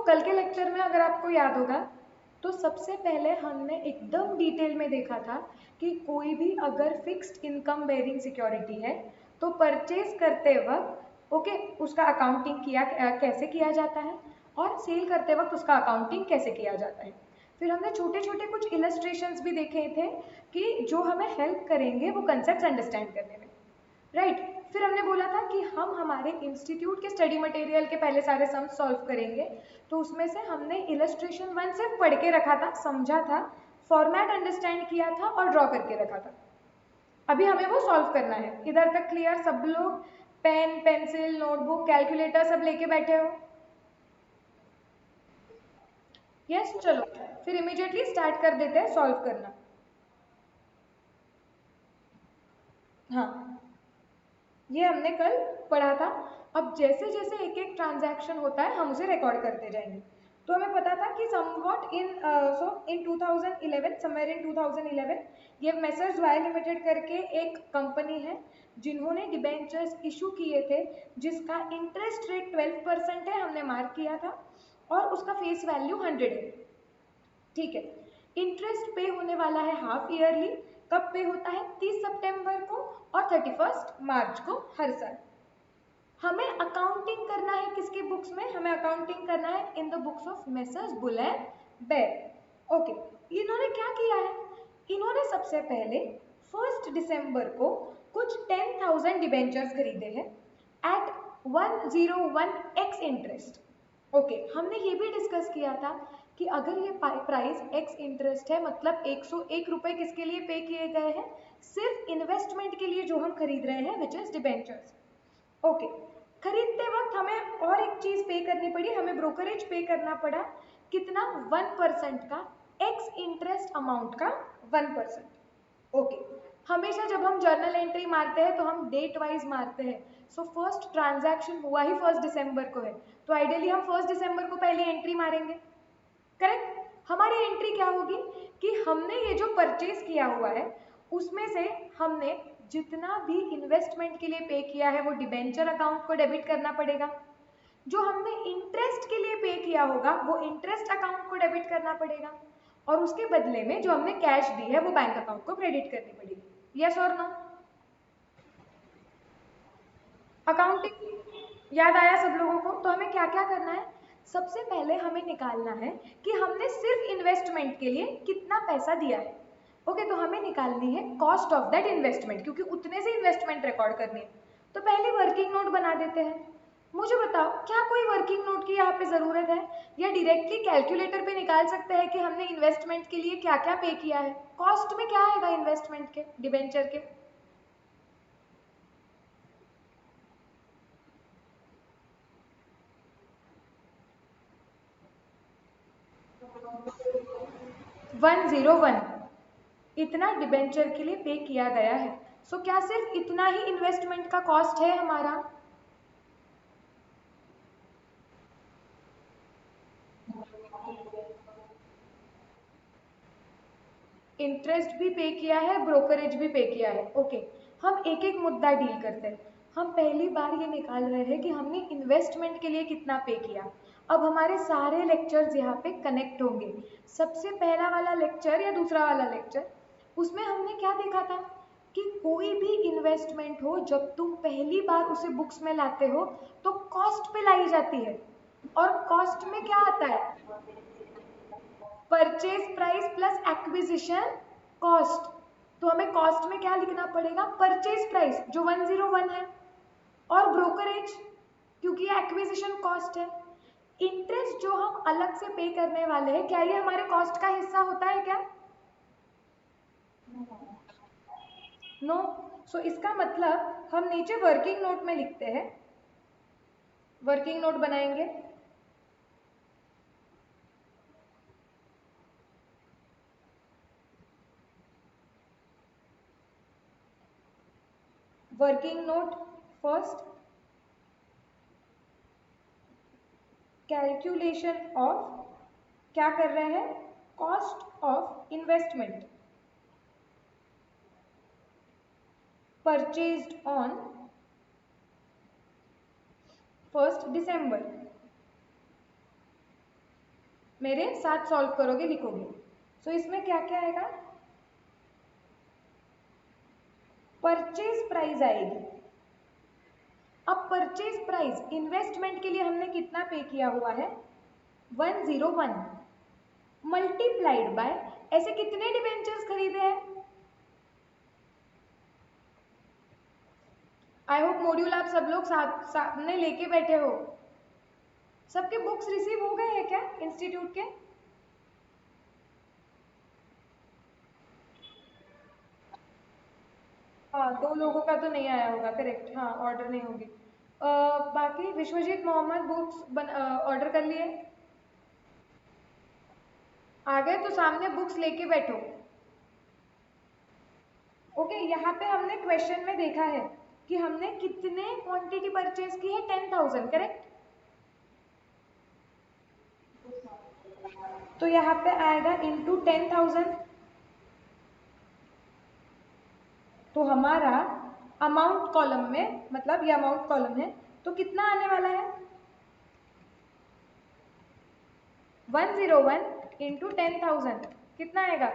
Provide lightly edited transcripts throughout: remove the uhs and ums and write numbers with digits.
कल के लेक्चर में अगर आपको याद होगा तो सबसे पहले हमने एकदम डिटेल में देखा था कि कोई भी अगर फिक्स्ड इनकम बेयरिंग सिक्योरिटी है तो परचेज करते वक्त ओके उसका अकाउंटिंग कैसे किया जाता है और सेल करते वक्त उसका अकाउंटिंग कैसे किया जाता है। फिर हमने छोटे छोटे कुछ इलस्ट्रेशंस भी देखे थे कि जो हमें हेल्प करेंगे वो कंसेप्ट अंडरस्टैंड करने में, राइट। फिर हमने बोला था कि हम हमारे इंस्टीट्यूट के स्टडी मटेरियल के पहले सारे सम सॉल्व करेंगे, तो उसमें से हमने इलस्ट्रेशन 1 से पढ़ के रखा था, समझा था, फॉर्मेट अंडरस्टैंड किया था और ड्रॉ करके रखा था। अभी हमें वो सॉल्व करना है। इधर तक क्लियर? सब लोग पेन पेंसिल नोटबुक कैलकुलेटर सब लेके बैठे हो? यस, चलो फिर इमीडिएटली स्टार्ट कर देते हैं सॉल्व करना। हाँ, ये हमने कल पढ़ा था। अब जैसे जैसे एक एक ट्रांजैक्शन होता है हम उसे रिकॉर्ड करते जाएंगे। तो हमें पता था कि somewhat in in 2011, somewhere in 2011 ये मेसर्स वाई लिमिटेड करके एक कंपनी है जिन्होंने डिबेंचर्स इशू किए थे जिसका इंटरेस्ट रेट 12% है, हमने मार्क किया था, और उसका फेस वैल्यू 100 है। ठीक है, इंटरेस्ट पे होने वाला है हाफ ईयरली। कब पे होता है? 30 सितंबर को और 31 मार्च को हर साल। हमें अकाउंटिंग करना है किसके बुक्स में? हमें अकाउंटिंग करना है in the books of messrs Bull and Bear. Okay, इन्होंने क्या किया है? इन्होंने सबसे पहले 1 दिसंबर को कुछ 10,000 डिबेंचर्स खरीदे हैं एट 101x इंटरेस्ट। ओके, हमने ये भी डिस्कस किया था कि अगर ये प्राइस एक्स इंटरेस्ट है मतलब 101 रुपए किसके लिए पे किए गए हैं? सिर्फ इन्वेस्टमेंट के लिए जो हम खरीद रहे हैं, विच इज डिबेंचर्स। ओके, खरीदते वक्त हमें और एक चीज पे करनी पड़ी, हमें ब्रोकरेज पे करना पड़ा। कितना? 1% का, एक्स इंटरेस्ट अमाउंट का 1%। ओके, हमेशा जब हम जर्नल एंट्री मारते हैं तो हम डेट वाइज मारते हैं। सो फर्स्ट ट्रांजैक्शन हुआ ही 1 दिसंबर को है, तो आइडियली हम 1 दिसंबर को पहले एंट्री मारेंगे, करेक्ट। हमारी एंट्री क्या होगी कि हमने ये जो परचेज किया हुआ है उसमें से हमने जितना भी इन्वेस्टमेंट के लिए पे किया है वो डिबेंचर अकाउंट को डेबिट करना पड़ेगा। जो हमने इंटरेस्ट के लिए पे किया होगा वो इंटरेस्ट अकाउंट को डेबिट करना पड़ेगा, और उसके बदले में जो हमने कैश दी है वो बैंक अकाउंट को क्रेडिट करनी पड़ेगी। यस और नो? अकाउंटिंग याद आया सब लोगों को? तो हमें क्या क्या करना है? सबसे पहले हमें निकालना है कि हमने सिर्फ इन्वेस्टमेंट के लिए कितना पैसा दिया है। ओके, तो हमें निकालनी है कॉस्ट ऑफ दैट इन्वेस्टमेंट, क्योंकि उतने से इन्वेस्टमेंट रिकॉर्ड करनी है। तो पहले वर्किंग नोट बना देते हैं। मुझे बताओ, क्या कोई वर्किंग नोट की यहाँ पे जरूरत है, या डायरेक्टली कैलकुलेटर पे निकाल सकते हैं कि हमने इन्वेस्टमेंट के लिए क्या क्या पे किया है? कॉस्ट में क्या आएगा इन्वेस्टमेंट के, डिबेंचर के? 101 इतना डिबेंचर के लिए पे किया गया है। सो क्या सिर्फ इतना ही इन्वेस्टमेंट का कॉस्ट है हमारा? इंटरेस्ट भी पे किया है, ब्रोकरेज भी पे किया है। ओके, हम एक एक मुद्दा डील करते हैं। हम पहली बार ये निकाल रहे हैं कि हमने इन्वेस्टमेंट के लिए कितना पे किया। अब हमारे सारे लेक्चर्स यहाँ पे कनेक्ट होंगे। सबसे पहला वाला लेक्चर या दूसरा वाला लेक्चर, उसमें हमने क्या देखा था कि कोई भी इन्वेस्टमेंट हो जब तुम पहली बार उसे बुक्स में लाते हो तो कॉस्ट पे लाई जाती है, और कॉस्ट में क्या आता है? Purchase price plus acquisition cost. तो हमें कॉस्ट में क्या लिखना पड़ेगा? परचेज प्राइस जो 101 है, और ब्रोकरेज क्योंकि ये एक्विजिशन कॉस्ट है। इंटरेस्ट जो हम अलग से पे करने वाले हैं, क्या ये हमारे कॉस्ट का हिस्सा होता है क्या? नो। सो इसका मतलब हम नीचे वर्किंग नोट में लिखते हैं, वर्किंग नोट बनाएंगे। Working node first, calculation of, क्या कर रहे हैं? Cost of investment purchased on 1 दिसंबर। मेरे साथ सॉल्व करोगे, लिखोगे। सो इसमें क्या क्या आएगा, परचेज प्राइस आएगी। अब परचेज प्राइस इन्वेस्टमेंट के लिए हमने कितना पे किया हुआ है, 101 मल्टीप्लाइड बाय, ऐसे कितने डिबेंचर्स खरीदे हैं। आई होप मॉड्यूल आप सब लोग सामने लेके बैठे हो। सबके बुक्स रिसीव हो गए हैं क्या इंस्टीट्यूट के? हाँ, 2 लोगों का तो नहीं आया होगा, करेक्ट। हाँ, ऑर्डर नहीं होगी। बाकी विश्वजीत मोहम्मद बुक्स ऑर्डर कर लिए? आ गए तो सामने बुक्स लेके बैठो। ओके, यहाँ पे हमने क्वेश्चन में देखा है कि हमने कितने क्वांटिटी परचेज की है, 10,000, करेक्ट। तो यहाँ पे आएगा इंटू 10,000। तो हमारा अमाउंट कॉलम में, मतलब ये अमाउंट कॉलम है, तो कितना आने वाला है, 101 इंटू 10,000 कितना आएगा,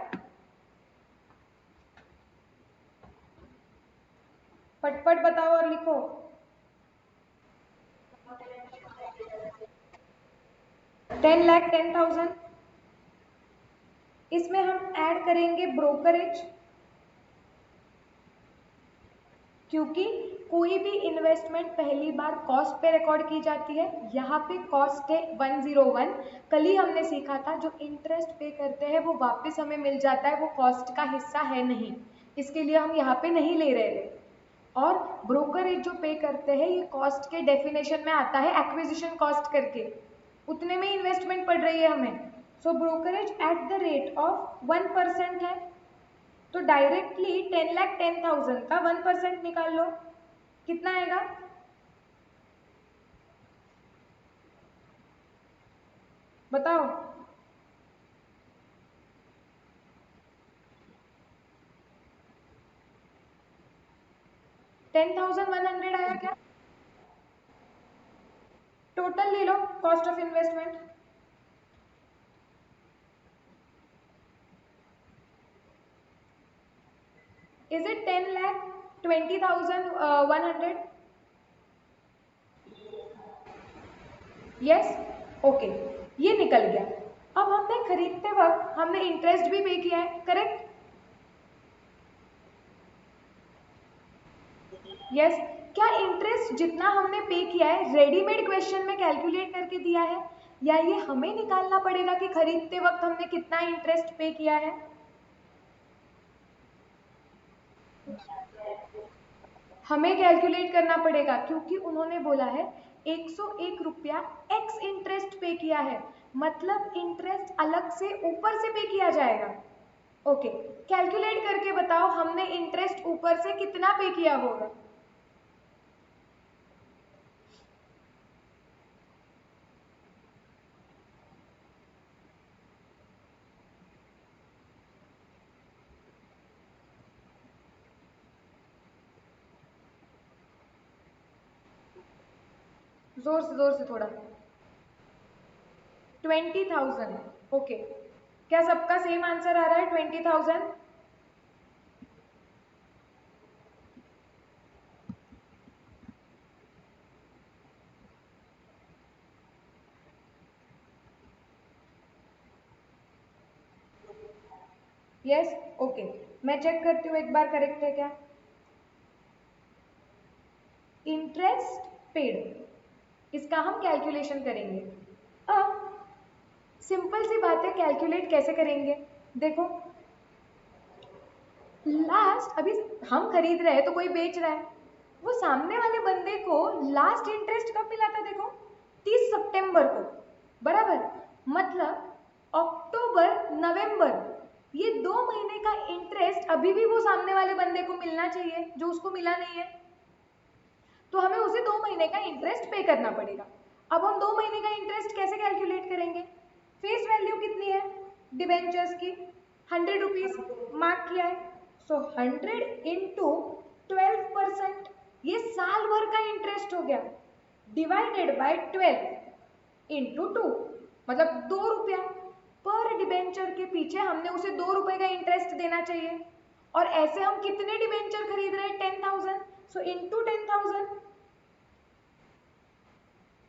फटफट बताओ और लिखो। 10,10,000। इसमें हम ऐड करेंगे ब्रोकरेज, क्योंकि कोई भी इन्वेस्टमेंट पहली बार कॉस्ट पे रिकॉर्ड की जाती है। यहाँ पे कॉस्ट है 101। कल ही हमने सीखा था जो इंटरेस्ट पे करते हैं वो वापस हमें मिल जाता है, वो कॉस्ट का हिस्सा है नहीं, इसके लिए हम यहाँ पे नहीं ले रहे हैं। और ब्रोकरेज जो पे करते हैं ये कॉस्ट के डेफिनेशन में आता है, एक्विजिशन कॉस्ट करके, उतने में इन्वेस्टमेंट पड़ रही है हमें। So brokerage at the rate of 1% है, तो डायरेक्टली 10,10,000 का 1% निकाल लो, कितना आएगा, बताओ। 10,100 आया क्या? टोटल ले low cost of investment. Is it 10,20,100? Yes, okay, ये निकल गया। अब हमने खरीदते वक्त हमने इंटरेस्ट भी पे किया है, करेक्ट। यस, क्या इंटरेस्ट जितना हमने पे किया है रेडीमेड क्वेश्चन में कैलकुलेट करके दिया है, या ये हमें निकालना पड़ेगा कि खरीदते वक्त हमने कितना इंटरेस्ट पे किया है? हमें कैलकुलेट करना पड़ेगा, क्योंकि उन्होंने बोला है 101 रुपया एक्स इंटरेस्ट पे किया है, मतलब इंटरेस्ट अलग से ऊपर से पे किया जाएगा। ओके, कैलकुलेट करके बताओ हमने इंटरेस्ट ऊपर से कितना पे किया होगा। जोर से थोड़ा। 20,000। ओके, क्या सबका सेम आंसर आ रहा है, 20,000? यस, ओके, मैं चेक करती हूँ एक बार करेक्ट है क्या। इंटरेस्ट पेड, इसका हम कैलकुलेशन करेंगे। अब सिंपल सी बात है, कैलकुलेट कैसे करेंगे, देखो। लास्ट, अभी हम खरीद रहे हैं तो कोई बेच रहा है, वो सामने वाले बंदे को लास्ट इंटरेस्ट कब मिला था, देखो, 30 सितंबर को, बराबर। मतलब अक्टूबर नवंबर, ये 2 महीने का इंटरेस्ट अभी भी वो सामने वाले बंदे को मिलना चाहिए जो उसको मिला नहीं है, तो हमें उसे 2 महीने का इंटरेस्ट पे करना पड़ेगा। अब हम 2 महीने का इंटरेस्ट कैसे कैलकुलेट करेंगे, फेस वैल्यू कितनी है डिबेंचर्स की, 100 रुपीज मार्क किया है, सो 100 इंटू 12%, ये साल भर का इंटरेस्ट हो गया, डिवाइडेड बाय 12 इंटू 2, मतलब 2 रुपया पर डिबेंचर के पीछे हमने उसे 2 रुपए का इंटरेस्ट देना चाहिए। और ऐसे हम कितने डिबेंचर खरीद रहे हैं? 10,000। सो इंटू 10,000,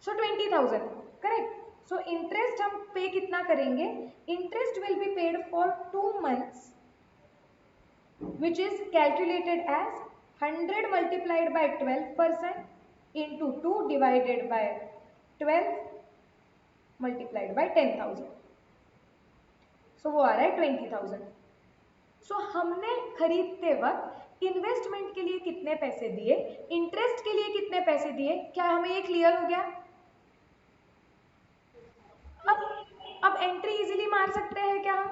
सो 20,000, करेक्ट। सो इंटरेस्ट हम पे कितना करेंगे? Interest will be paid for 2 months which is calculated as 100 multiplied by 12% into 2 divided by 12 multiplied by 10,000। सो वो आ रहा है 20,000। सो हमने खरीदते वक्त इन्वेस्टमेंट के लिए कितने पैसे दिए, इंटरेस्ट के लिए कितने पैसे दिए? क्या हमें ये क्लियर हो गया? अब एंट्री इजीली मार सकते हैं क्या हम?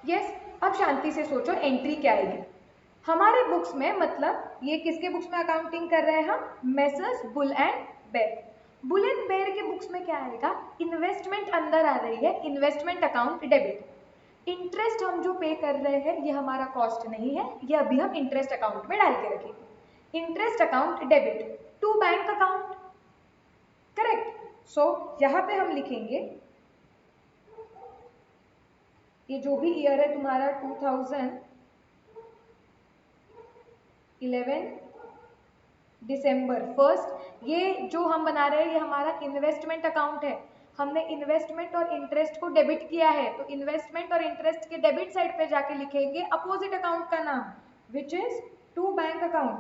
यस। अब शांति से सोचो एंट्री क्या आएगी हमारे बुक्स में। मतलब ये किसके बुक्स में अकाउंटिंग कर रहे हैं हम? Messrs Bull and Bear. Bull and Bear के बुक्स में क्या आएगा? इन्वेस्टमेंट अंदर आ रही है, इन्वेस्टमेंट अकाउंट डेबिट। इंटरेस्ट हम जो पे कर रहे हैं ये हमारा कॉस्ट नहीं है, ये अभी हम इंटरेस्ट अकाउंट में डाल के रखेंगे। Interest account debit to bank account, correct. So यहाँ पे हम लिखेंगे ये जो भी ईयर है तुम्हारा 2011 दिसंबर 1, ये जो हम बना रहे हैं ये हमारा इन्वेस्टमेंट अकाउंट है। हमने इन्वेस्टमेंट और इंटरेस्ट को डेबिट किया है, तो इन्वेस्टमेंट और इंटरेस्ट के डेबिट साइड पे जाके लिखेंगे अपोजिट अकाउंट का नाम, which is to bank account.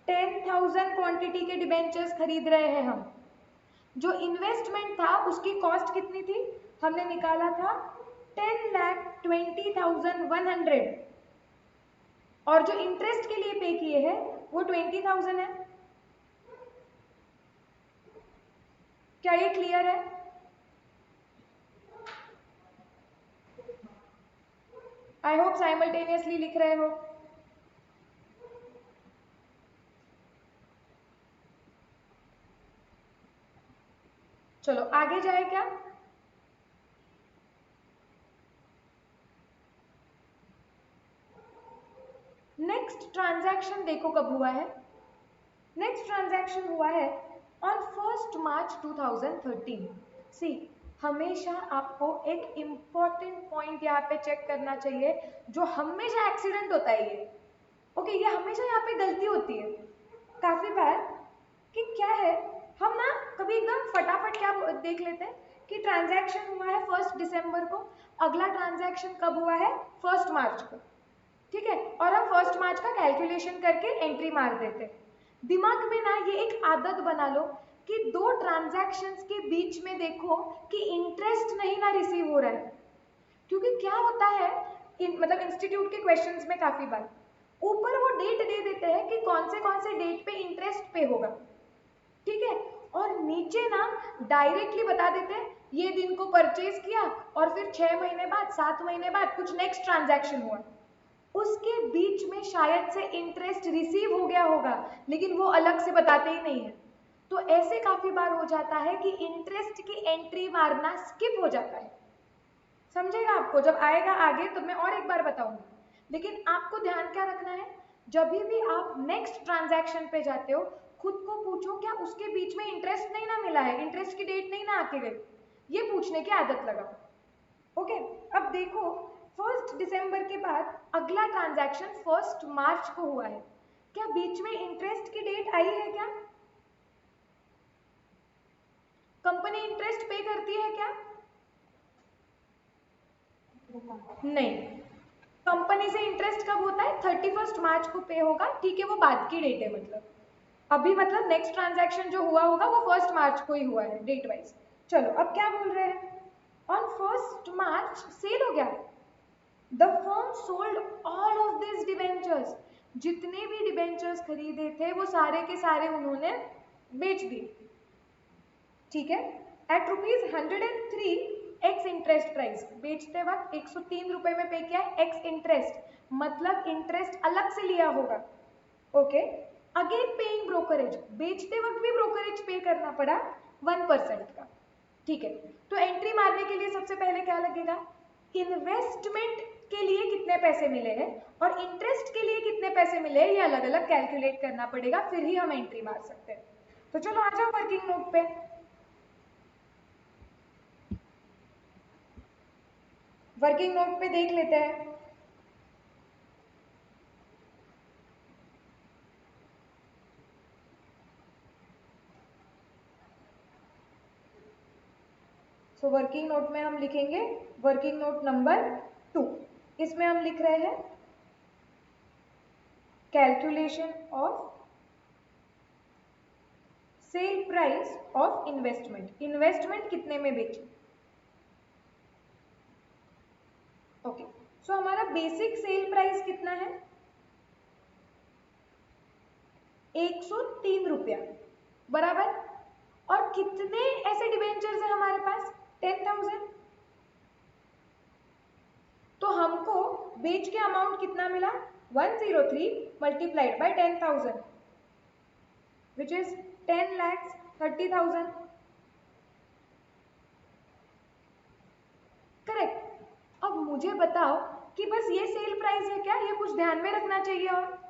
10,000 quantity के डिबेंचर्स खरीद रहे हैं हम। जो इन्वेस्टमेंट था उसकी कॉस्ट कितनी थी? हमने निकाला था 10,20,100 और जो इंटरेस्ट के लिए पे किए हैं वो 20,000 है। क्या ये क्लियर है? आई होप साइमल्टेनियसली लिख रहे हो। चलो आगे जाए क्या? नेक्स्ट ट्रांजैक्शन देखो कब हुआ है। नेक्स्ट ट्रांजैक्शन हुआ है ऑन 1 मार्च 2013। सी हमेशा आपको एक इम्पॉर्टेंट पॉइंट यहाँ पे चेक करना चाहिए, जो हमेशा एक्सीडेंट होता है ये। ओके, ये हमेशा यहाँ पे गलती होती है काफी बार कि क्या है, हम ना कभी एकदम फटाफट क्या देख लेते हैं कि ट्रांजैक्शन हुआ है 1 दिसंबर को, अगला ट्रांजैक्शन कब हुआ है? 1 मार्च को, ठीक है। और हम 1 मार्च का कैलकुलेशन करके एंट्री मार देते। दिमाग में ना ये एक आदत बना लो कि दो ट्रांजैक्शंस के बीच में देखो कि इंटरेस्ट नहीं ना रिसीव हो रहा है। क्योंकि क्या होता है मतलब इंस्टीट्यूट के क्वेश्चंस में काफी बार ऊपर वो डेट दे देते हैं कि कौन से डेट पे इंटरेस्ट पे होगा, ठीक है, और नीचे ना डायरेक्टली बता देते हैं ये दिन को परचेज किया और फिर 6 महीने बाद 7 महीने बाद कुछ नेक्स्ट ट्रांजैक्शन हुआ, उसके बीच में शायद से इंटरेस्ट रिसीव हो गया होगा लेकिन वो अलग से बताते ही नहीं है। तो ऐसे काफी बार हो जाता है कि इंटरेस्ट की एंट्री मारना स्किप हो जाता है। समझेगा आपको? जब आएगा आगे तो मैं और एक बार बताऊंगी। लेकिन आपको ध्यान क्या रखना है, जब भी आप नेक्स्ट ट्रांजैक्शन पे जाते हो खुद को पूछो क्या उसके बीच में इंटरेस्ट नहीं ना मिला है, इंटरेस्ट की डेट नहीं ना आके गई, ये पूछने की आदत लगाओ। ओके, अब देखो 1 दिसंबर के बाद अगला ट्रांजैक्शन 1 मार्च को हुआ है। क्या बीच में इंटरेस्ट की डेट आई है क्या? कंपनी इंटरेस्ट पे करती है क्या? नहीं। कंपनी से इंटरेस्ट कब होता है? 31 मार्च को पे होगा, ठीक है, वो बाद की डेट है। मतलब अभी मतलब नेक्स्ट ट्रांजैक्शन जो हुआ होगा वो 1 मार्च को ही हुआ है डेट वाइज। चलो अब क्या बोल रहे हैं, ऑन 1 मार्च सेल हो गया। The firm sold all of this debentures, जितने भी डिबेंचर्स खरीदे थे वो सारे के सारे उन्होंने बेच दिए, ठीक है, एट ₹103 एक्स इंटरेस्ट प्राइस। बेचते वक्त 103 रुपए में पे किया एक्स इंटरेस्ट, मतलब इंटरेस्ट अलग से लिया होगा। ओके, अगेन पेइंग ब्रोकरेज, बेचते वक्त भी ब्रोकरेज पे करना पड़ा 1% का, ठीक है। तो एंट्री मारने के लिए सबसे पहले क्या लगेगा? इन्वेस्टमेंट के लिए कितने पैसे मिले हैं और इंटरेस्ट के लिए कितने पैसे मिले हैं, ये अलग अलग कैलकुलेट करना पड़ेगा, फिर ही हम एंट्री मार सकते हैं। तो चलो आ जाओ वर्किंग नोट पे। वर्किंग नोट पे देख लेते हैं। सो वर्किंग नोट में हम लिखेंगे वर्किंग नोट नंबर 2। इसमें हम लिख रहे हैं calculation of sale price of investment. Investment कितने में बेची। ओके, सो हमारा बेसिक सेल प्राइस कितना है, 103 रुपया, बराबर। और कितने ऐसे डिबेंचर्स हैं हमारे पास, 10,000। तो हमको बेच के अमाउंट कितना मिला, 103 multiplied by 10,000 which is 10,30,000। Correct. अब मुझे बताओ कि बस ये सेल प्राइस है क्या, ये कुछ ध्यान में रखना चाहिए और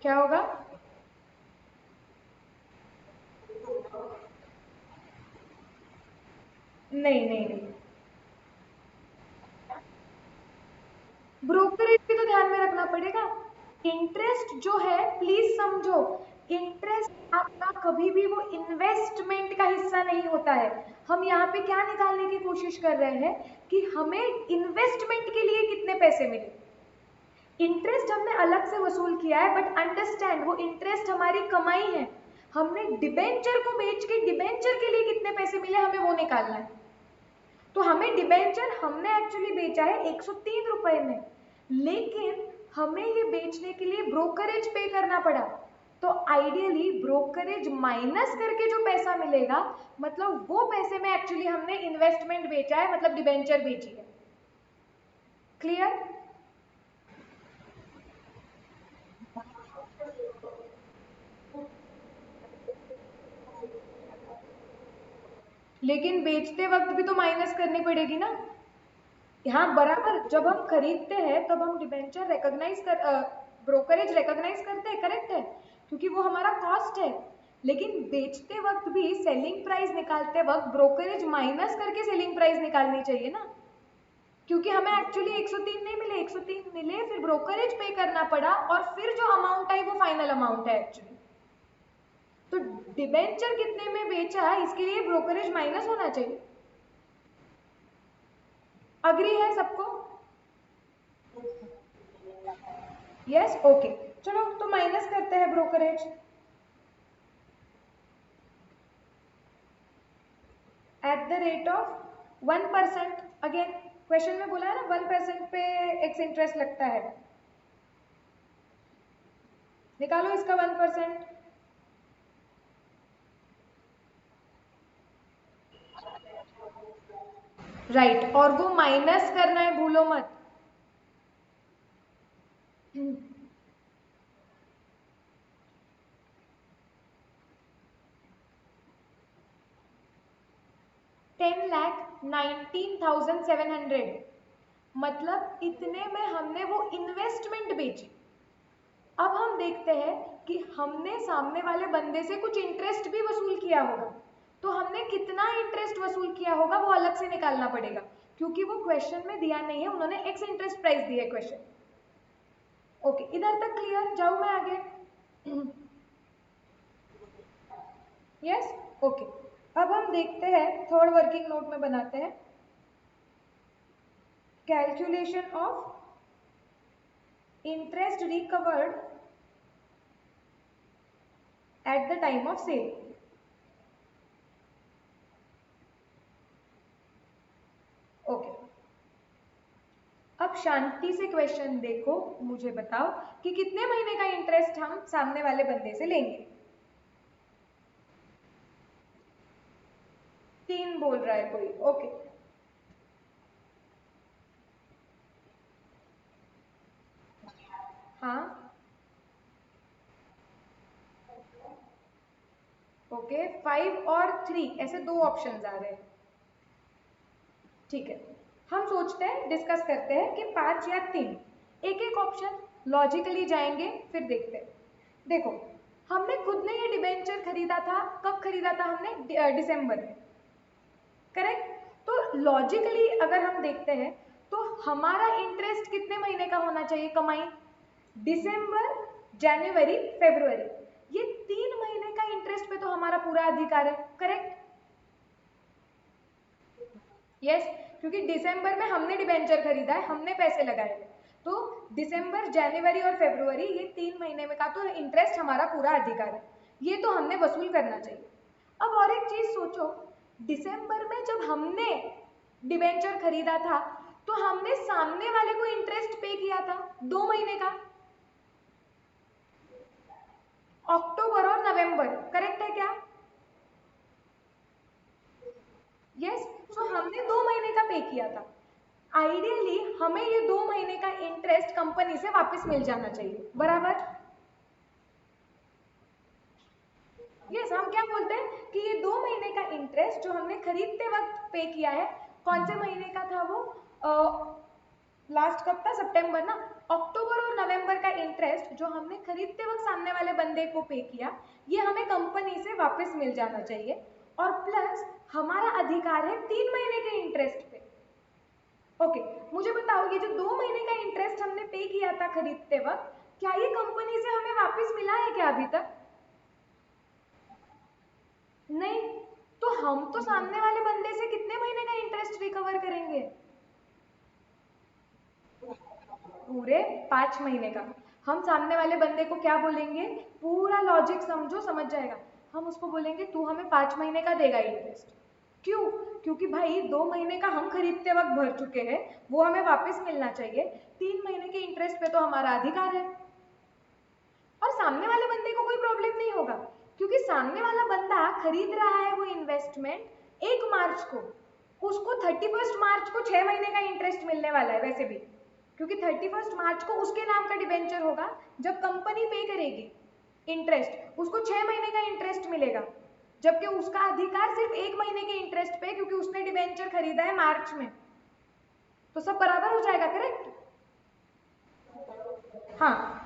क्या होगा। नहीं नहीं नहीं, ब्रोकरेज भी तो ध्यान में रखना पड़ेगा। इंटरेस्ट जो है, प्लीज समझो, इंटरेस्ट आपका कभी भी वो इन्वेस्टमेंट का हिस्सा नहीं होता है। हम यहाँ पे क्या निकालने की कोशिश कर रहे हैं कि हमें इन्वेस्टमेंट के लिए कितने पैसे मिले। इंटरेस्ट हमने अलग से वसूल किया है, बट अंडरस्टैंड वो इंटरेस्ट हमारी कमाई है। हमने डिबेंचर को बेच के डिबेंचर के लिए कितने पैसे मिले हमें वो निकालना है। तो हमें डिबेंचर हमने एक्चुअली बेचा है 103 रुपए में, लेकिन हमें ये बेचने के लिए ब्रोकरेज पे करना पड़ा। तो आइडियली ब्रोकरेज माइनस करके जो पैसा मिलेगा, मतलब वो पैसे में एक्चुअली हमने इन्वेस्टमेंट बेचा है, मतलब डिबेंचर बेची है। क्लियर। लेकिन बेचते वक्त भी तो माइनस करनी पड़ेगी ना। हाँ बराबर, जब हम खरीदते हैं तब हम डिबेंचर रिकॉग्नाइज कर ब्रोकरेज रिकॉग्नाइज करते हैं, करेक्ट है, क्योंकि वो हमारा कॉस्ट है। लेकिन बेचते वक्त भी सेलिंग प्राइस निकालते वक्त ब्रोकरेज माइनस करके सेलिंग प्राइस निकालनी चाहिए ना, क्योंकि हमें एक्चुअली 103 नहीं मिले, 103 मिले, फिर ब्रोकरेज पे करना पड़ा और फिर जो अमाउंट आई वो फाइनल अमाउंट है एक्चुअली। तो डिबेंचर कितने में बेचा इसके लिए ब्रोकरेज माइनस होना चाहिए। अग्री है सबको। Yes, okay. चलो तो माइनस करते हैं brokerage at the rate of 1%। Again question में बोला है ना 1% पे एक्स इंटरेस्ट लगता है, निकालो इसका 1%। राइट, और वो माइनस करना है, भूलो मत। 10,19,700, मतलब इतने में हमने वो इन्वेस्टमेंट बेची। अब हम देखते हैं कि हमने सामने वाले बंदे से कुछ इंटरेस्ट भी वसूल किया होगा, तो हमने कितना इंटरेस्ट वसूल किया होगा वो अलग से निकालना पड़ेगा, क्योंकि वो क्वेश्चन में दिया नहीं है, उन्होंने एक्स इंटरेस्ट प्राइस दिया है क्वेश्चन। ओके, इधर तक क्लियर, जाऊं मैं आगे। Yes, okay. अब हम देखते हैं थर्ड वर्किंग नोट में बनाते हैं calculation of interest recovered at the time of sale. Okay, अब शांति से क्वेश्चन देखो, मुझे बताओ कि कितने महीने का इंटरेस्ट हम सामने वाले बंदे से लेंगे। 3 बोल रहा है कोई, ओके। हाँ, ओके 5 और 3 ऐसे दो ऑप्शंस आ रहे हैं। ठीक है, हम सोचते हैं, डिस्कस करते हैं कि 5 या 3, एक एक ऑप्शन लॉजिकली जाएंगे, फिर देखते हैं। देखो, हमने खुद ने ये डिबेंचर खरीदा था, कब खरीदा था हमने? दिसंबर में, करेक्ट। तो लॉजिकली अगर हम देखते हैं तो हमारा इंटरेस्ट कितने महीने का होना चाहिए कमाई? दिसंबर, जनवरी, फरवरी, ये 3 महीने का इंटरेस्ट पे तो हमारा पूरा अधिकार है, करेक्ट? यस, क्योंकि दिसंबर में हमने डिबेंचर खरीदा है, हमने पैसे लगाए हैं, तो दिसंबर, जनवरी और फरवरी, ये 3 महीने में का तो इंटरेस्ट हमारा पूरा अधिकार है, ये तो हमने वसूल करना चाहिए। अब और एक चीज सोचो, दिसंबर में जब हमने डिबेंचर खरीदा था तो हमने सामने वाले को इंटरेस्ट पे किया था 2 महीने का, अक्टूबर और नवंबर, करेक्ट है क्या? यस, सो हमने 2 महीने का पे किया था। आइडियली हमें ये 2 महीने का इंटरेस्ट कंपनी से वापस मिल जाना चाहिए, बराबर? यस, हम क्या बोलते हैं कि ये 2 महीने का इंटरेस्ट जो हमने खरीदते वक्त पे किया है, कौन से महीने का था वो? लास्ट कब था? सितंबर ना। अक्टूबर और नवंबर का इंटरेस्ट जो हमने खरीदते वक्त सामने वाले बंदे को पे किया, ये हमें कंपनी से वापस मिल जाना चाहिए, और प्लस हमारा अधिकार है 3 महीने के इंटरेस्ट पे। ओके, मुझे बताओ, ये जो 2 महीने का इंटरेस्ट हमने पे किया था खरीदते वक्त, क्या ये कंपनी से हमें वापस मिला है क्या अभी तक? नहीं, तो हम तो सामने वाले बंदे से कितने महीने का इंटरेस्ट रिकवर करेंगे? पूरे 5 महीने का। हम सामने वाले बंदे को क्या बोलेंगे? पूरा लॉजिक समझो, समझ जाएगा। हम उसको बोलेंगे तू हमें 5 महीने का देगा इंटरेस्ट। क्यों? क्योंकि भाई 2 महीने का हम खरीदते वक्त भर चुके हैं, वो हमें वापस मिलना चाहिए। 3 महीने के इंटरेस्ट पे तो हमारा अधिकार है, और सामने वाले बंदे को कोई प्रॉब्लम नहीं होगा, क्योंकि सामने वाला बंदा खरीद रहा है वो इन्वेस्टमेंट 1 मार्च को, उसको 31 मार्च को 6 महीने का इंटरेस्ट मिलने वाला है वैसे भी, क्योंकि 31 मार्च को उसके नाम का डिबेंचर होगा, जब कंपनी पे करेगी इंटरेस्ट उसको 6 महीने का इंटरेस्ट मिलेगा, जबकि उसका अधिकार सिर्फ 1 महीने के इंटरेस्ट पे, क्योंकि उसने डिबेंचर खरीदा है मार्च में। तो सब बराबर हो जाएगा, करेक्ट? हाँ,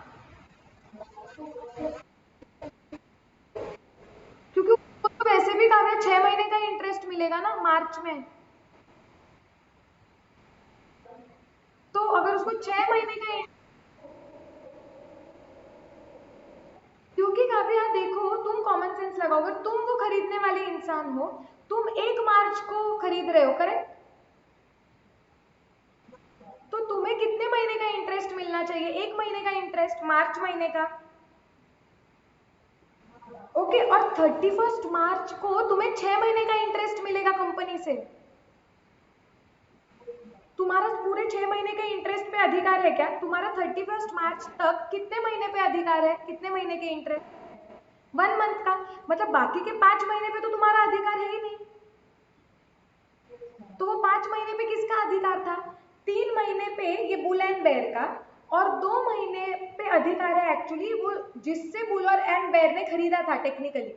क्योंकि उसको तो वैसे भी कागज 6 महीने का इंटरेस्ट मिलेगा ना मार्च में, तो अगर उसको 6 महीने का, क्योंकि काव्या देखो, तुम कॉमन सेंस लगाओ, अगर तुम वो खरीदने वाले इंसान हो, तुम 1 मार्च को खरीद रहे हो, करेक्ट? तो तुम्हें कितने महीने का इंटरेस्ट मिलना चाहिए? 1 महीने का इंटरेस्ट, मार्च महीने का। ओके, और 31 मार्च को तुम्हें 6 महीने का इंटरेस्ट मिलेगा कंपनी से। तुम्हारा पूरे 6 महीने के इंटरेस्ट पे अधिकार है क्या? तुम्हारा 31 मार्च तक कितने महीने पे अधिकार है? कितने महीने के इंटरेस्ट? 1 मंथ का। मतलब बाकी के 5 महीने पे तो तुम्हारा अधिकार है ही नहीं। तो वो 5 महीने पे किसका अधिकार था? 3 महीने पे ये बुल एंड बेयर का, और 2 महीने पे अधिकार है एक्चुअली वो जिससे बुल और एंड बेयर ने खरीदा था टेक्निकली,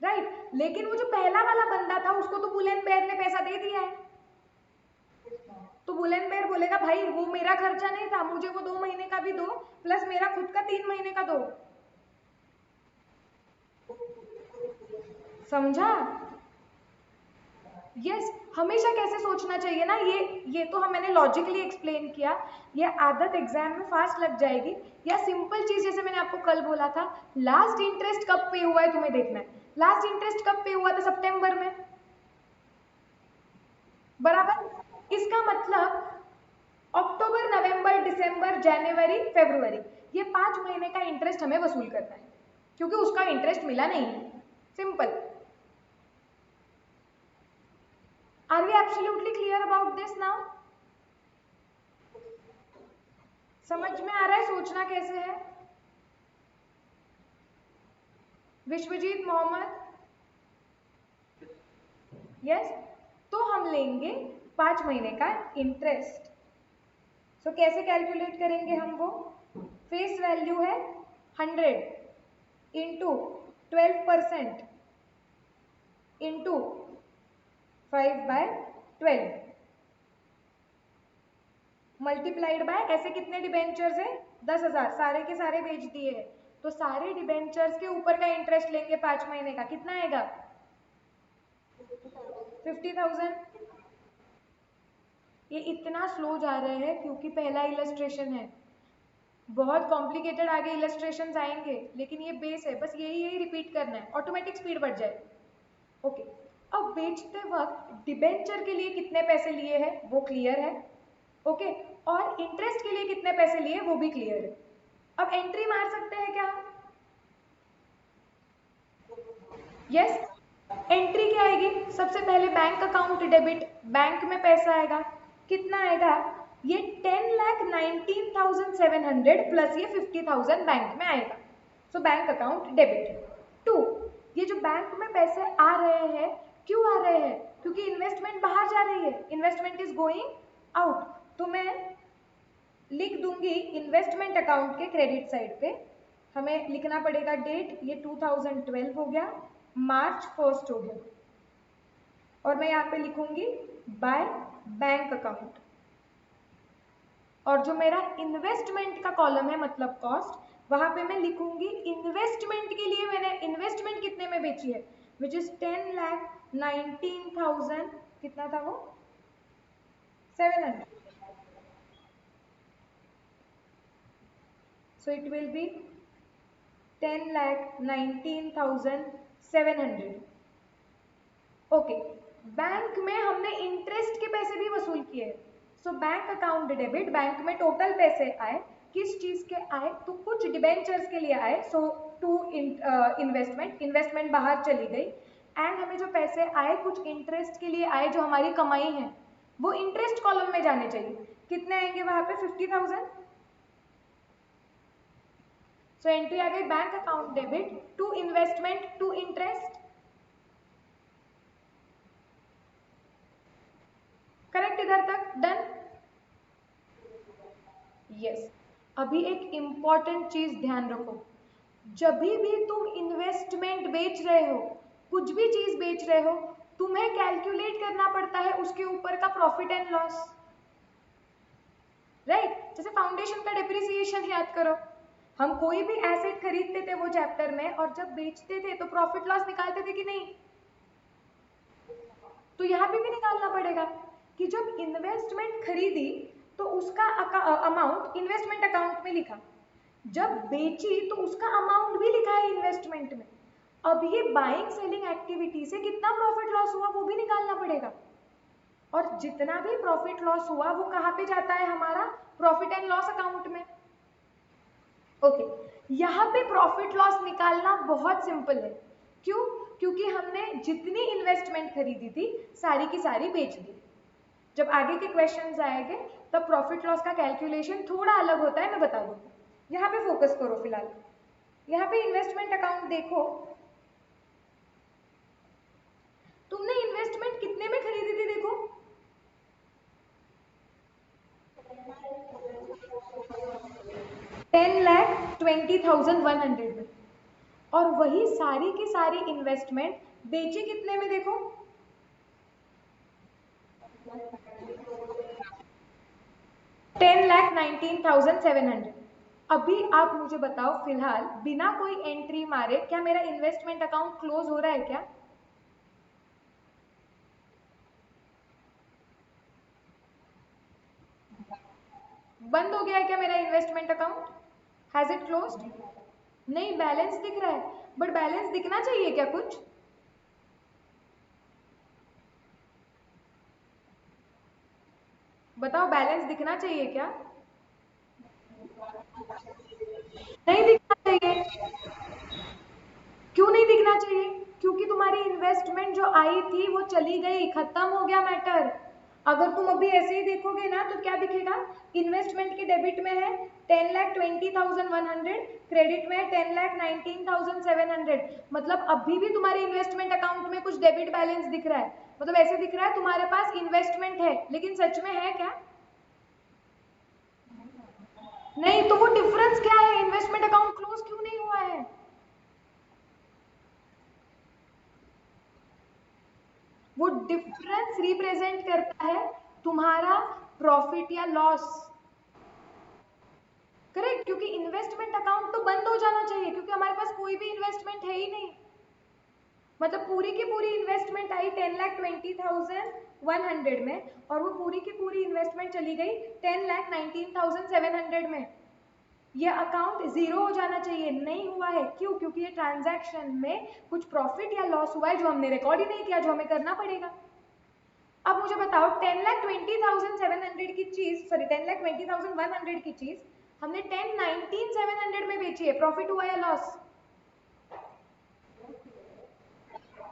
राइट? लेकिन वो जो पहला वाला बंदा था उसको तो बुल एंड बेयर ने पैसा दे दिया है, तो बुल एंड बेयर बोलेगा भाई वो मेरा खर्चा नहीं था, मुझे वो 2 महीने का भी दो, प्लस मेरा खुद का 3 महीने का दो। समझा? यस, हमेशा कैसे सोचना चाहिए ना, ये तो हम मैंने लॉजिकली एक्सप्लेन किया, ये आदत एग्जाम में फास्ट लग जाएगी। या सिंपल चीज जैसे मैंने आपको कल बोला था, लास्ट इंटरेस्ट कब पे हुआ है तुम्हें देखना है। लास्ट इंटरेस्ट कब पे हुआ था? सितंबर में, बराबर? इसका मतलब अक्टूबर, नवंबर, दिसंबर, जनवरी, फरवरी, ये 5 महीने का इंटरेस्ट हमें वसूल करना है, क्योंकि उसका इंटरेस्ट मिला नहीं है। Simple. Are we absolutely clear about this now? समझ में आ रहा है सोचना कैसे है? विश्वजीत मोहम्मद, यस। तो हम लेंगे 5 महीने का इंटरेस्ट। सो कैसे कैलकुलेट करेंगे हम वो? फेस वैल्यू है 100 इंटू 12% इंटू 5/12 मल्टीप्लाइड बाय ऐसे कितने डिबेंचर्स है 10,000 सारे के सारे बेच दिए हैं तो सारे डिबेंचर्स के ऊपर का इंटरेस्ट लेंगे 5 महीने का कितना आएगा 50,000। ये इतना स्लो जा रहे हैं क्योंकि पहला इलस्ट्रेशन है बहुत कॉम्प्लिकेटेड आगे इलस्ट्रेशंस आएंगे लेकिन ये बेस है बस यही रिपीट करना है ऑटोमेटिक स्पीड बढ़ जाए ओके अब बेचते वक्त डिबेंचर के लिए कितने पैसे लिए हैं वो क्लियर है ओके और इंटरेस्ट के लिए कितने पैसे लिए वो भी क्लियर है अब एंट्री मार सकते हैं क्या यस एंट्री क्या आएगी सबसे पहले बैंक अकाउंट डेबिट बैंक में पैसा आएगा कितना आएगा ये 10,19,700 प्लस ये 50,000 बैंक में आएगा सो बैंक अकाउंट डेबिट 2 ये जो बैंक में पैसे आ रहे हैं क्यों आ रहे हैं क्योंकि इन्वेस्टमेंट बाहर जा रही है इन्वेस्टमेंट इज गोइंग आउट तो मैं लिख दूंगी इन्वेस्टमेंट अकाउंट के क्रेडिट साइड पे हमें लिखना पड़ेगा डेट ये 2012 हो गया मार्च 1 हो गया और मैं यहाँ पे लिखूंगी बाय बैंक अकाउंट और जो मेरा इन्वेस्टमेंट का कॉलम है मतलब कॉस्ट वहां पे मैं लिखूंगी इन्वेस्टमेंट के लिए मैंने इन्वेस्टमेंट कितने में बेची है विच इज 10,19,000 कितना था वो 700 so it will be 10,19,700 okay bank में हमने इंटरेस्ट के पैसे भी वसूल किए so bank account debit bank में टोटल पैसे आए किस चीज के आए तो कुछ डिबेंचर्स के लिए आए सो टू इन्वेस्टमेंट बाहर चली गई एंड हमें जो पैसे आए कुछ इंटरेस्ट के लिए आए जो हमारी कमाई है वो इंटरेस्ट कॉलम में जाने चाहिए कितने आएंगे वहां पे 50,000 सो एंट्री आ गई bank account debit to investment to interest correct इधर तक डन यस अभी एक इंपॉर्टेंट चीज ध्यान रखो जब भी तुम इन्वेस्टमेंट बेच रहे हो कुछ भी चीज बेच रहे हो तुम्हें कैलकुलेट करना पड़ता है उसके ऊपर का प्रॉफिट एंड लॉस राइट जैसे फाउंडेशन का डिप्रिसिएशन याद करो हम कोई भी एसेट खरीदते थे वो चैप्टर में और जब बेचते थे तो प्रॉफिट लॉस निकालते थे कि नहीं तो यहाँ पे भी निकालना पड़ेगा कि जब इन्वेस्टमेंट खरीदी तो उसका अमाउंट इन्वेस्टमेंट अकाउंट में लिखा जब बेची तो उसका अमाउंट भी लिखा है इन्वेस्टमेंट में अब ये बाइंग सेलिंग एक्टिविटी से कितना प्रॉफिट लॉस हुआ वो भी निकालना पड़ेगा और जितना भी प्रॉफिट लॉस हुआ वो कहाँ पे जाता है हमारा प्रॉफिट एंड लॉस अकाउंट में ओके यहाँ पे प्रॉफिट लॉस निकालना बहुत सिंपल है क्यों क्योंकि हमने जितनी इन्वेस्टमेंट खरीदी थी सारी की सारी बेच दी जब आगे के क्वेश्चंस आएंगे तब प्रॉफिट लॉस का कैलकुलेशन थोड़ा अलग होता है मैं बता दूंगी यहाँ पे फोकस करो फिलहाल यहाँ पे इन्वेस्टमेंट अकाउंट देखो तुमने इन्वेस्टमेंट कितने में खरीदी थी देखो 10,20,100 में और वही सारी की सारी इन्वेस्टमेंट बेची कितने में देखो 10,19,700 अभी आप मुझे बताओ फिलहाल बिना कोई एंट्री मारे क्या मेरा इन्वेस्टमेंट अकाउंट क्लोज हो रहा है क्या बंद हो गया है क्या मेरा investment account has it closed नहीं बैलेंस दिख रहा है बट बैलेंस दिखना चाहिए क्या कुछ बताओ बैलेंस दिखना चाहिए क्या नहीं दिखना चाहिए क्यों नहीं दिखना चाहिए क्योंकि तुम्हारी इन्वेस्टमेंट जो आई थी वो चली गई खत्म हो गया मैटर अगर तुम अभी ऐसे ही देखोगे ना तो क्या दिखेगा इन्वेस्टमेंट के डेबिट में है 10,20,100 क्रेडिट में है 10,19,700 मतलब अभी भी तुम्हारे इन्वेस्टमेंट अकाउंट में कुछ डेबिट बैलेंस दिख रहा है मतलब ऐसे दिख रहा है तुम्हारे पास इन्वेस्टमेंट है लेकिन सच में है क्या नहीं तो वो डिफरेंस क्या है इन्वेस्टमेंट अकाउंट क्लोज क्यों नहीं हुआ है वो डिफरेंस रिप्रेजेंट करता है तुम्हारा प्रॉफिट या लॉस। करेक्ट, क्योंकि इन्वेस्टमेंट अकाउंट तो बंद हो जाना चाहिए, क्योंकि हमारे पास कोई भी इन्वेस्टमेंट है ही नहीं। मतलब पूरी की पूरी इन्वेस्टमेंट आई 10,20,100 में, और वो पूरी की पूरी इन्वेस्टमेंट चली गई 10,19,700 में। ये अकाउंट जीरो हो जाना चाहिए, नहीं हुआ है। क्यों? क्योंकि ये ट्रांजैक्शन में कुछ प्रॉफिट या लॉस हुआ है जो हमने रिकॉर्ड ही नहीं किया, जो हमें करना पड़ेगा। अब मुझे बताओ 10,20,700 की चीज, सॉरी 10,20,100 की चीज हमने 10,19,700 में बेची है, प्रॉफिट हुआ या लॉस?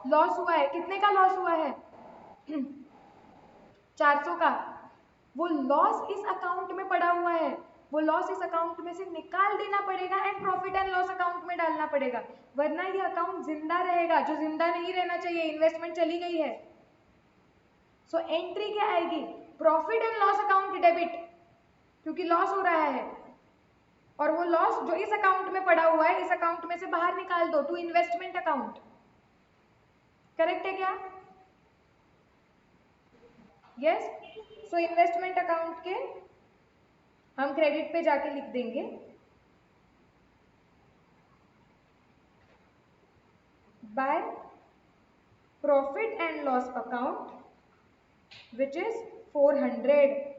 लॉस हुआ है। कितने का लॉस हुआ है? 400 का। वो लॉस इस अकाउंट में पड़ा हुआ है, वो लॉस इस अकाउंट में से निकाल देना पड़ेगा and profit and loss account में डालना पड़ेगा, वरना ये अकाउंट जिंदा रहेगा, जो जिंदा नहीं रहना चाहिए, इन्वेस्टमेंट चली गई है। सो एंट्री क्या आएगी? Profit and loss account debit, क्योंकि लॉस हो रहा है, और वो लॉस जो इस अकाउंट में पड़ा हुआ है, इस अकाउंट में से बाहर निकाल दो टू इन्वेस्टमेंट अकाउंट। करेक्ट है क्या? यस। सो इन्वेस्टमेंट अकाउंट के हम क्रेडिट पे जाके लिख देंगे by profit and loss account which is 400।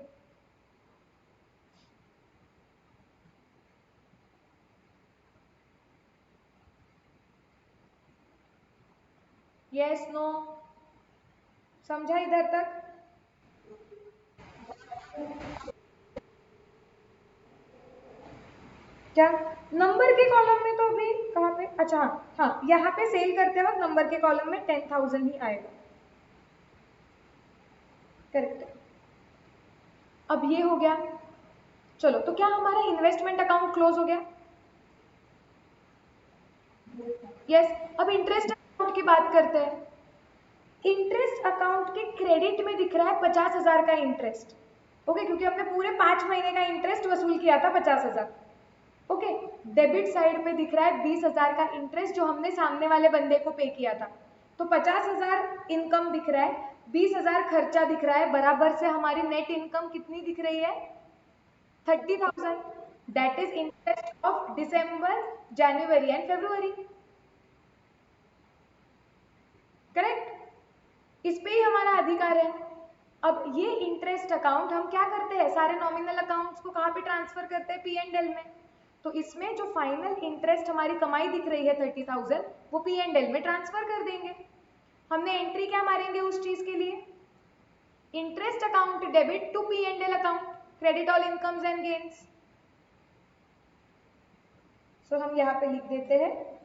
Yes no? समझा इधर तक? क्या नंबर के कॉलम में? तो अभी कहाँ पे? अच्छा हाँ हाँ, यहाँ पे सेल करते वक्त नंबर के कॉलम में 10,000 ही आएगा। करेक्ट। अब ये हो गया। चलो, तो क्या हमारा इन्वेस्टमेंट अकाउंट क्लोज हो गया? यस। अब इंटरेस्ट अकाउंट की बात करते हैं। इंटरेस्ट अकाउंट के क्रेडिट में दिख रहा है 50,000 का इंटरेस्ट। ओके, क्योंकि हमने पूरे 5 महीने का इंटरेस्ट वसूल किया था 50,000। ओके, डेबिट साइड पे दिख रहा है 20,000 का इंटरेस्ट जो हमने सामने वाले बंदे को पे किया था। तो 50,000 इनकम दिख रहा है, 20,000 खर्चा दिख रहा है, बराबर से हमारी नेट इनकम कितनी दिख रही है? 30,000। That is interest of December, January and February. Correct, इस पे ही हमारा अधिकार है। अब ये इंटरेस्ट अकाउंट हम क्या करते हैं, सारे नॉमिनल अकाउंट्स को कहाँ पे ट्रांसफर करते हैं? पी एंड एल में। तो इसमें जो फाइनल इंटरेस्ट हमारी कमाई दिख रही है 30,000, वो पी एंड एल में ट्रांसफर कर देंगे। हमने एंट्री क्या मारेंगे उस चीज के लिए? Interest account debit to P and L account, credit all incomes and gains. So हम यहाँ पे लिख देते हैं,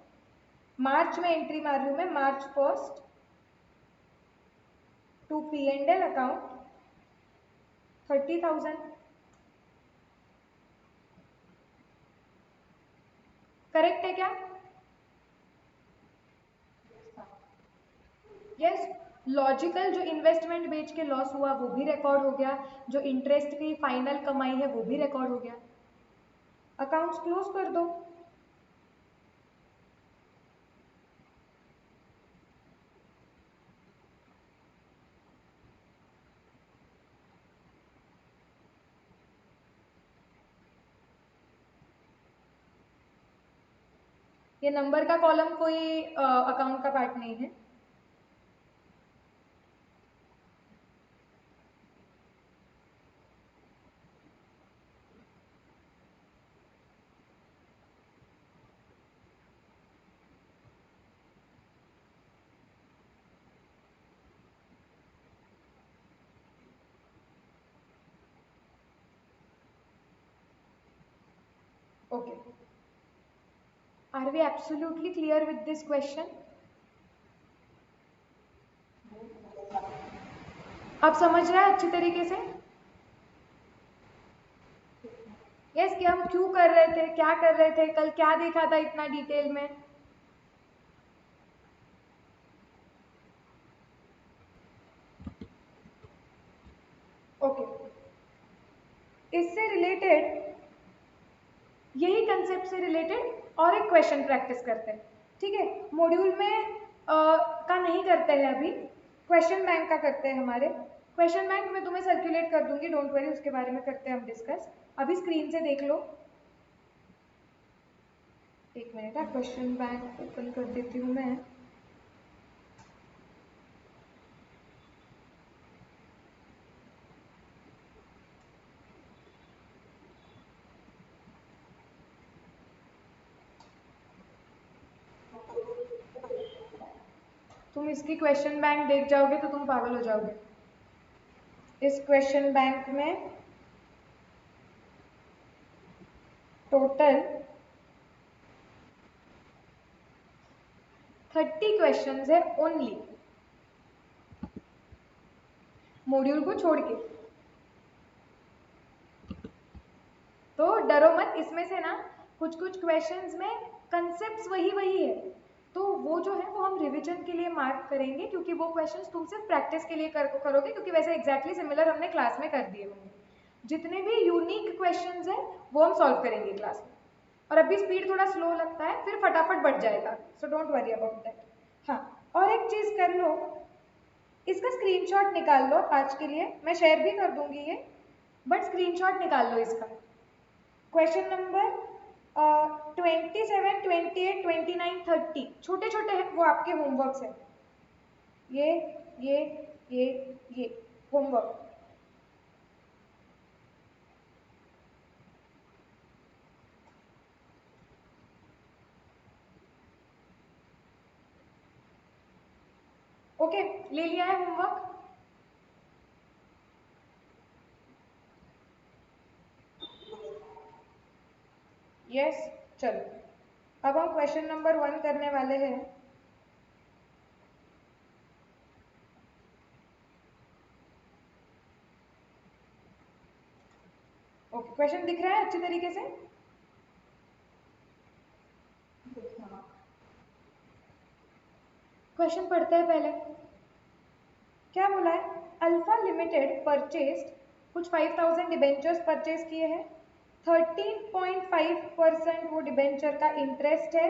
मार्च में एंट्री मार रही हूँ मैं, March 1 to P and L account 30,000। Correct है क्या? यस। लॉजिकल, जो इन्वेस्टमेंट बेच के लॉस हुआ वो भी रिकॉर्ड हो गया, जो इंटरेस्ट की फाइनल कमाई है वो भी रिकॉर्ड हो गया। अकाउंट्स क्लोज कर दो। ये नंबर का कॉलम कोई अकाउंट का पार्ट नहीं है। Okay, are we absolutely clear with this question? आप समझ रहे हैं अच्छी तरीके से? यस, कि हम क्यों कर रहे थे, क्या कर रहे थे, कल क्या देखा था इतना डिटेल में। ओके, इससे रिलेटेड, यही कंसेप्ट से रिलेटेड और एक क्वेश्चन प्रैक्टिस करते हैं। ठीक है, मॉड्यूल में का नहीं करते हैं अभी, क्वेश्चन बैंक का करते हैं हमारे। क्वेश्चन बैंक में तुम्हें सर्कुलेट कर दूंगी, डोंट वरी, उसके बारे में करते हैं हम डिस्कस। अभी स्क्रीन से देख लो, एक मिनट, क्वेश्चन बैंक ओपन कर देती हूँ मैं। तुम इसकी क्वेश्चन बैंक देख जाओगे तो तुम पागल हो जाओगे। इस क्वेश्चन बैंक में टोटल 30 क्वेश्चंस है ओनली, मॉड्यूल को छोड़ के। तो डरो मत, इसमें से ना कुछ कुछ क्वेश्चंस में कंसेप्ट्स वही वही है, तो वो जो है वो हम रिवीजन के लिए मार्क करेंगे, क्योंकि वो क्वेश्चंस तुम सिर्फ प्रैक्टिस के लिए करोगे, क्योंकि वैसे एग्जैक्टली सिमिलर हमने क्लास में कर दिए होंगे। जितने भी यूनिक क्वेश्चंस हैं वो हम सॉल्व करेंगे क्लास में। और अभी स्पीड थोड़ा स्लो लगता है, फिर फटाफट बढ़ जाएगा, so don't worry about that. हाँ, और एक चीज कर लो, इसका स्क्रीनशॉट निकाल लो आज के लिए, मैं शेयर भी कर दूंगी ये, बट स्क्रीनशॉट निकाल लो इसका। क्वेश्चन नंबर 27, 28, 29, 30 छोटे छोटे हैं, वो आपके होमवर्क्स है। ये ये ये ये होमवर्क। ओके, ले लिया है होमवर्क? यस, चलो अब हम क्वेश्चन नंबर 1 करने वाले हैं। ओके, क्वेश्चन दिख रहा है अच्छे तरीके से? क्वेश्चन पढ़ते हैं पहले। क्या बोला है? अल्फा लिमिटेड परचेस्ड, कुछ 5000 डिबेंचर्स परचेज किए हैं। 13.5% वो डिबेंचर का इंटरेस्ट है,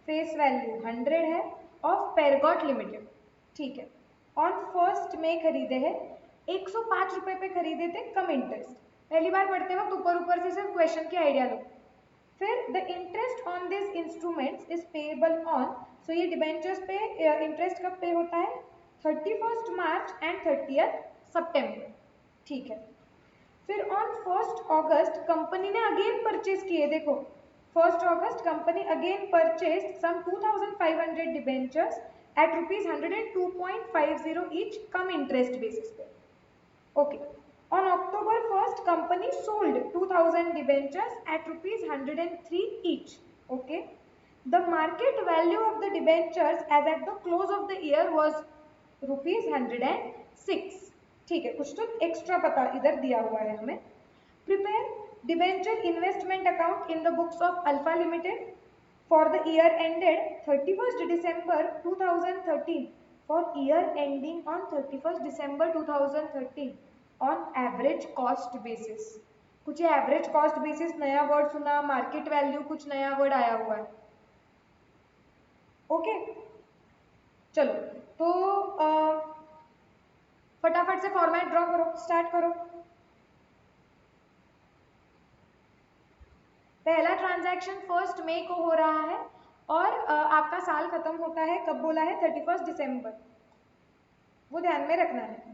फेस वैल्यू 100 है, ऑफ पेरगॉट लिमिटेड। ठीक है, ऑन 1 मई खरीदे हैं, 105 रुपए पे खरीदे थे, कम इंटरेस्ट। पहली बार पढ़ते वक्त ऊपर ऊपर से सिर्फ क्वेश्चन की आइडिया लो। फिर the interest on this instruments is payable on, so ये डिबेंचर्स पे इंटरेस्ट कब पे होता है? 31 मार्च एंड 30 सितंबर। ठीक है, फिर ऑन 1 अगस्त कंपनी ने अगेन परचेज किए, देखो 1 अगस्त company again purchase some 2500 debentures at ₹102.50 each, cum interest basis पे। Okay. On October 1st, company sold 2000 debentures at ₹103 each. Okay. The market value of the debentures as at the close of the year was ₹106. ठीक है, कुछ तो extra पता इधर दिया हुआ है हमें। Prepare debenture investment account in the books of Alpha Limited for the year ended 31st December 2013, for year ending on 31st December 2013 on average cost basis। कुछ ये एवरेज कॉस्ट बेसिस नया वर्ड सुना, मार्केट वैल्यू कुछ नया word आया हुआ है। Okay, चलो तो फटाफट से फॉर्मेट ड्रॉ करो, स्टार्ट करो। पहला ट्रांजैक्शन 1 मई को हो रहा है, और आपका साल खत्म होता है कब बोला है? 31 दिसंबर, वो ध्यान में रखना है।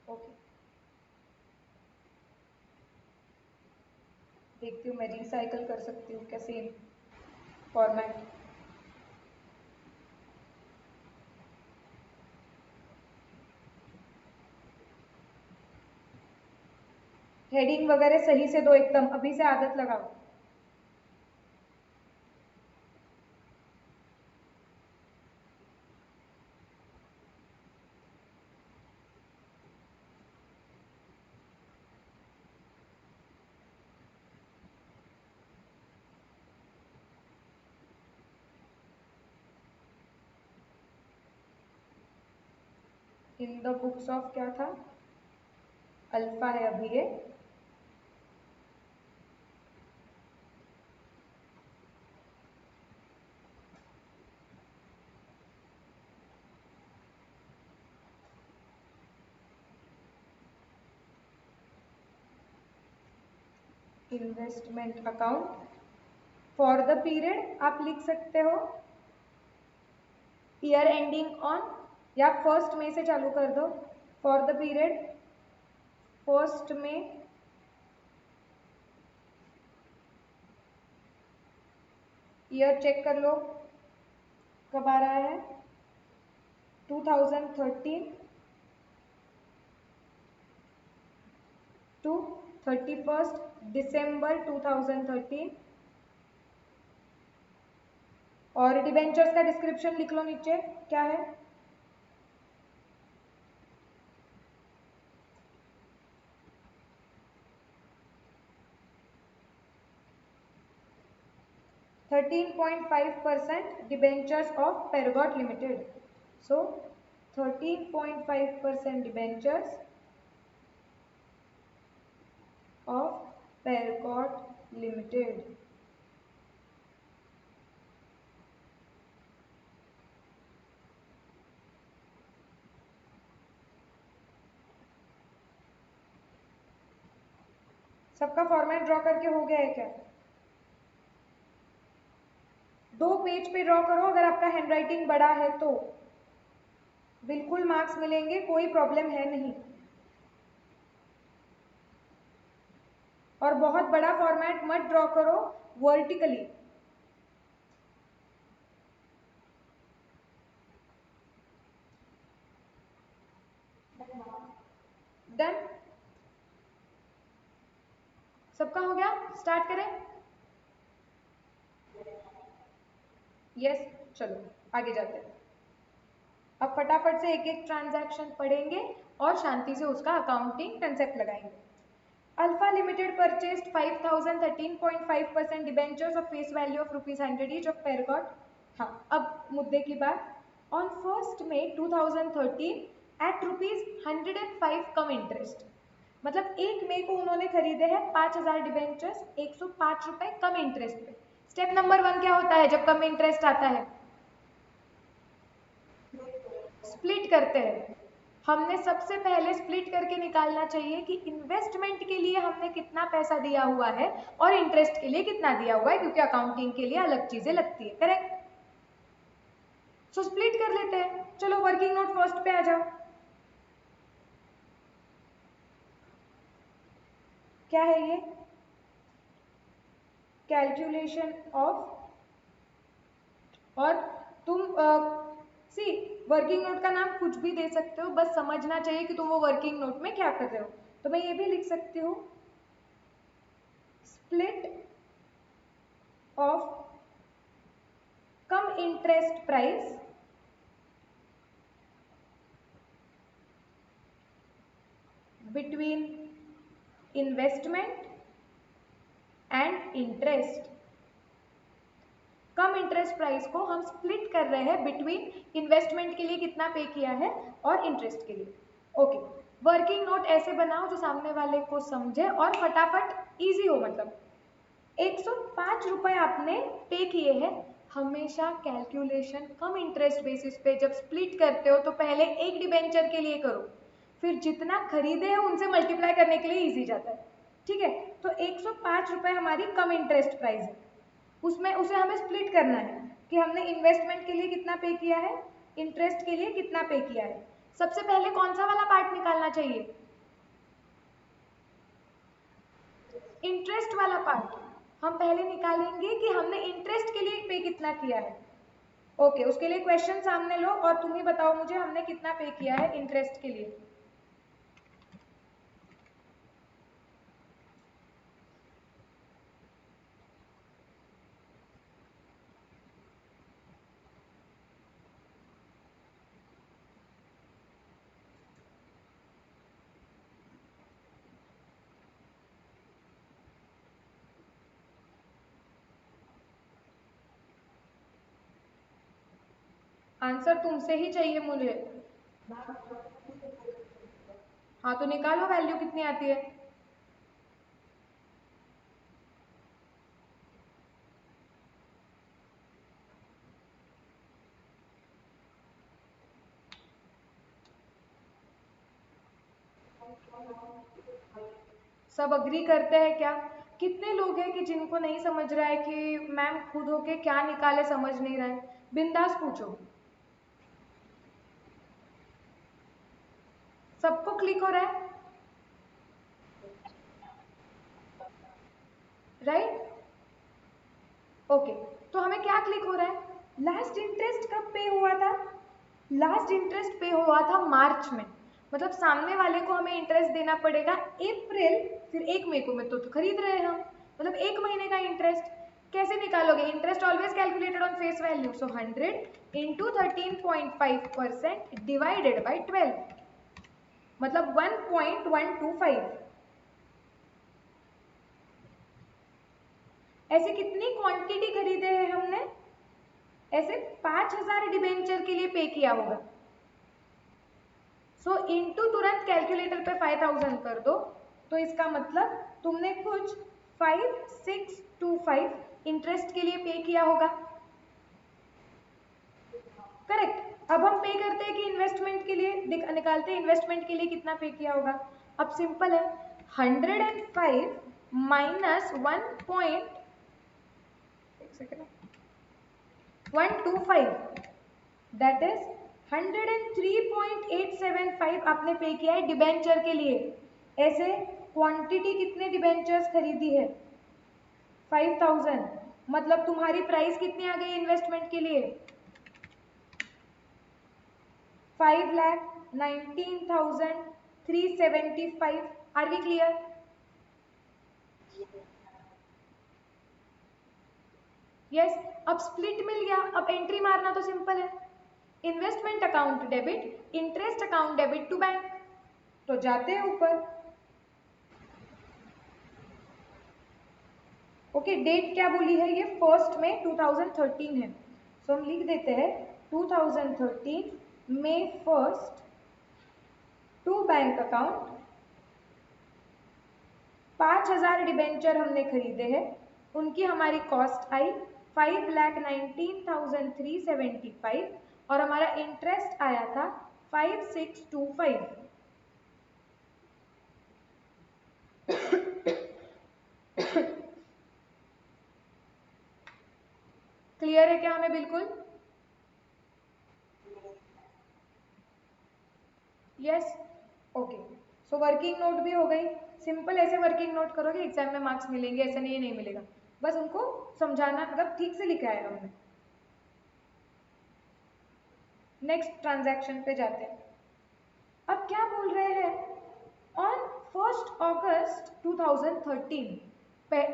ओके, देखती हूँ मैं रिसाइकल कर सकती हूँ क्या सेम फॉर्मेट। हेडिंग वगैरह सही से दो एकदम, अभी से आदत लगाओ। इन द बुक्स ऑफ क्या था, अल्फा है अभी ये, investment account for the period आप लिख सकते हो ईयर एंडिंग ऑन, या 1 मई से चालू कर दो, for the period 1 May year check कर लो कब आ रहा है, 2013 टू 31 दिसंबर 2013। और डिबेंचर्स का डिस्क्रिप्शन लिख लो नीचे क्या है, (13.5% debentures of Pergot limited. So 13.5% debentures of Pergot limited. सबका फॉर्मेट ड्रॉ करके हो गया है क्या? 2 पेज पे ड्रॉ करो, अगर आपका हैंडराइटिंग बड़ा है तो बिल्कुल मार्क्स मिलेंगे, कोई प्रॉब्लम है नहीं। और बहुत बड़ा फॉर्मेट मत ड्रॉ करो, वर्टिकली। डन, सबका हो गया, स्टार्ट करें? यस, चलो आगे जाते हैं। अब फटाफट से एक एक ट्रांजैक्शन पढ़ेंगे और शांति से उसका अकाउंटिंग कंसेप्ट लगाएंगे। Alpha limited purchased 5,013.5% debentures of face value of ₹100 each of Pergot. हाँ, अब मुद्दे की बात। ऑन 1 मई 2013 एट ₹105 कम इंटरेस्ट, मतलब 1 मई को उन्होंने खरीदे हैं 5,000 डिबेंचर्स 105 रुपए कम इंटरेस्ट पे। स्टेप नंबर 1 क्या होता है जब कम इंटरेस्ट आता है? स्प्लिट करते हैं। हमने सबसे पहले स्प्लिट करके निकालना चाहिए कि इन्वेस्टमेंट के लिए हमने कितना पैसा दिया हुआ है और इंटरेस्ट के लिए कितना दिया हुआ है, क्योंकि अकाउंटिंग के लिए अलग चीजें लगती है, करेक्ट? सो स्प्लिट कर लेते हैं। चलो वर्किंग नोट फर्स्ट पे आ जाओ। क्या है ये? कैलकुलेशन ऑफ, और तुम सी वर्किंग नोट का नाम कुछ भी दे सकते हो, बस समझना चाहिए कि तुम वो वर्किंग नोट में क्या कर रहे हो। तो मैं ये भी लिख सकती हूँ, split of come interest price between investment and interest. Come interest price को हम स्प्लिट कर रहे हैं बिटवीन इन्वेस्टमेंट के लिए कितना पे किया है और इंटरेस्ट के लिए। ओके, वर्किंग नोट ऐसे बनाओ जो सामने वाले को समझे और फटाफट इजी हो। मतलब 105 रुपए आपने पे किए हैं। हमेशा कैलकुलेशन कम इंटरेस्ट बेसिस पे जब स्प्लिट करते हो तो पहले एक डिबेंचर के लिए करो, फिर जितना खरीदे हैं उनसे मल्टीप्लाई करने के लिए इजी जाता है। ठीक है, तो 105 रुपए हमारी कम इंटरेस्ट प्राइस है, उसमें उसे हमें स्प्लिट करना है कि हमने इन्वेस्टमेंट के लिए कितना पे किया है, इंटरेस्ट के लिए कितना पे किया है। सबसे पहले कौन सा वाला पार्ट निकालना चाहिए? इंटरेस्ट वाला पार्ट हम पहले निकालेंगे कि हमने इंटरेस्ट के लिए पे कितना किया है। ओके, उसके लिए क्वेश्चन सामने लो और तुम ही बताओ मुझे हमने कितना पे किया है इंटरेस्ट के लिए। आंसर तुमसे ही चाहिए मुझे। हाँ तो निकालो वैल्यू कितनी आती है। सब अग्री करते हैं क्या? कितने लोग हैं कि जिनको नहीं समझ रहा है कि मैम खुद होके क्या निकाले समझ नहीं रहा है? बिंदास पूछो। सबको क्लिक हो रहा है? Right, okay. तो हमें क्या क्लिक हो रहा है? लास्ट इंटरेस्ट कब पे हुआ था? लास्ट इंटरेस्ट पे हुआ था मार्च में, मतलब सामने वाले को हमें इंटरेस्ट देना पड़ेगा अप्रैल, फिर 1 मई को, में तो खरीद रहे हैं हम, मतलब 1 महीने का इंटरेस्ट। कैसे निकालोगे? Interest always calculated on face value, so 100 into 13.5% divided by 12, मतलब 1.125। ऐसे कितनी क्वांटिटी खरीदे हैं हमने? ऐसे 5000 डिबेंचर के लिए पे किया होगा। सो इंटू तुरंत कैलकुलेटर पे 5000 कर दो, तो इसका मतलब तुमने कुछ 5625 इंटरेस्ट के लिए पे किया होगा। करेक्ट। अब हम पे करते हैं कि इन्वेस्टमेंट के लिए, निकालते हैं इन्वेस्टमेंट के लिए कितना पे किया होगा। अब सिंपल है, 105 माइनस 1.125, दैट इज 103.875 आपने पे किया है डिबेंचर के लिए। ऐसे क्वांटिटी कितने डिबेंचर्स खरीदी है? 5000, मतलब तुम्हारी प्राइस कितनी आ गई इन्वेस्टमेंट के लिए? 5,19,375। Are we clear? यस। अब स्प्लिट मिल गया, अब एंट्री मारना तो सिंपल है, investment account debit, interest account debit to bank. तो जाते हैं ऊपर। ओके, डेट क्या बोली है? ये 1 में 2013 है, सो हम लिख देते हैं 2013 May 1 to bank account. 5000 debenture हमने खरीदे हैं, उनकी हमारी कॉस्ट आई 5,19,375 और हमारा इंटरेस्ट आया था 5625। क्लियर है क्या हमें? बिल्कुल yes, okay. So working note भी हो गई। सिंपल ऐसे वर्किंग नोट करोगे एग्जाम में मार्क्स मिलेंगे, ऐसा नहीं नहीं मिलेगा, बस उनको समझाना, मतलब ठीक से लिखा है हमने। नेक्स्ट ट्रांजैक्शन पे जाते हैं। अब क्या बोल रहे हैं? ऑन 1 अगस्त 2013,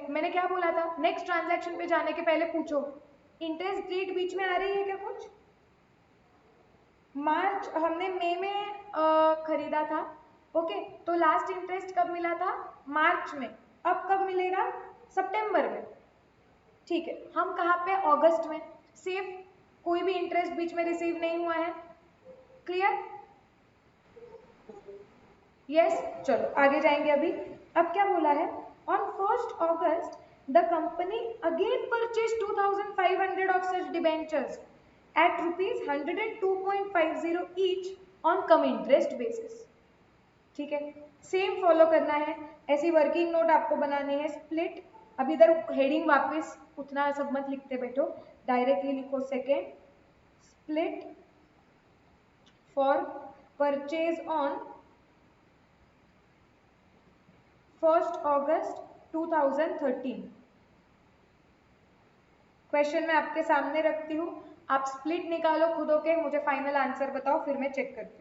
मैंने क्या बोला था? नेक्स्ट ट्रांजैक्शन पे जाने के पहले पूछो इंटरेस्ट डेट बीच में आ रही है क्या कुछ? मार्च, हमने मई में खरीदा था, ओके। तो लास्ट इंटरेस्ट कब मिला था? मार्च में। अब कब मिलेगा? सितंबर में। ठीक है, हम कहाँ पे? अगस्त में। सेफ, कोई भी इंटरेस्ट बीच में रिसीव नहीं हुआ है। क्लियर? यस, चलो आगे जाएंगे अभी। अब क्या बोला है? On 1 August the company again purchase 2500 of such debentures at rupees 102.50 each on cum interest basis. ठीक है, सेम फॉलो करना है। ऐसी वर्किंग नोट आपको बनानी है। स्प्लिट, अब इधर हेडिंग वापस उतना सब मत लिखते बैठो, डायरेक्टली लिखो second, split for purchase on 1 August 2013। Question मैं आपके सामने रखती हूँ, आप स्प्लिट निकालो खुद होके, मुझे फाइनल आंसर बताओ, फिर मैं चेक करती हूँ।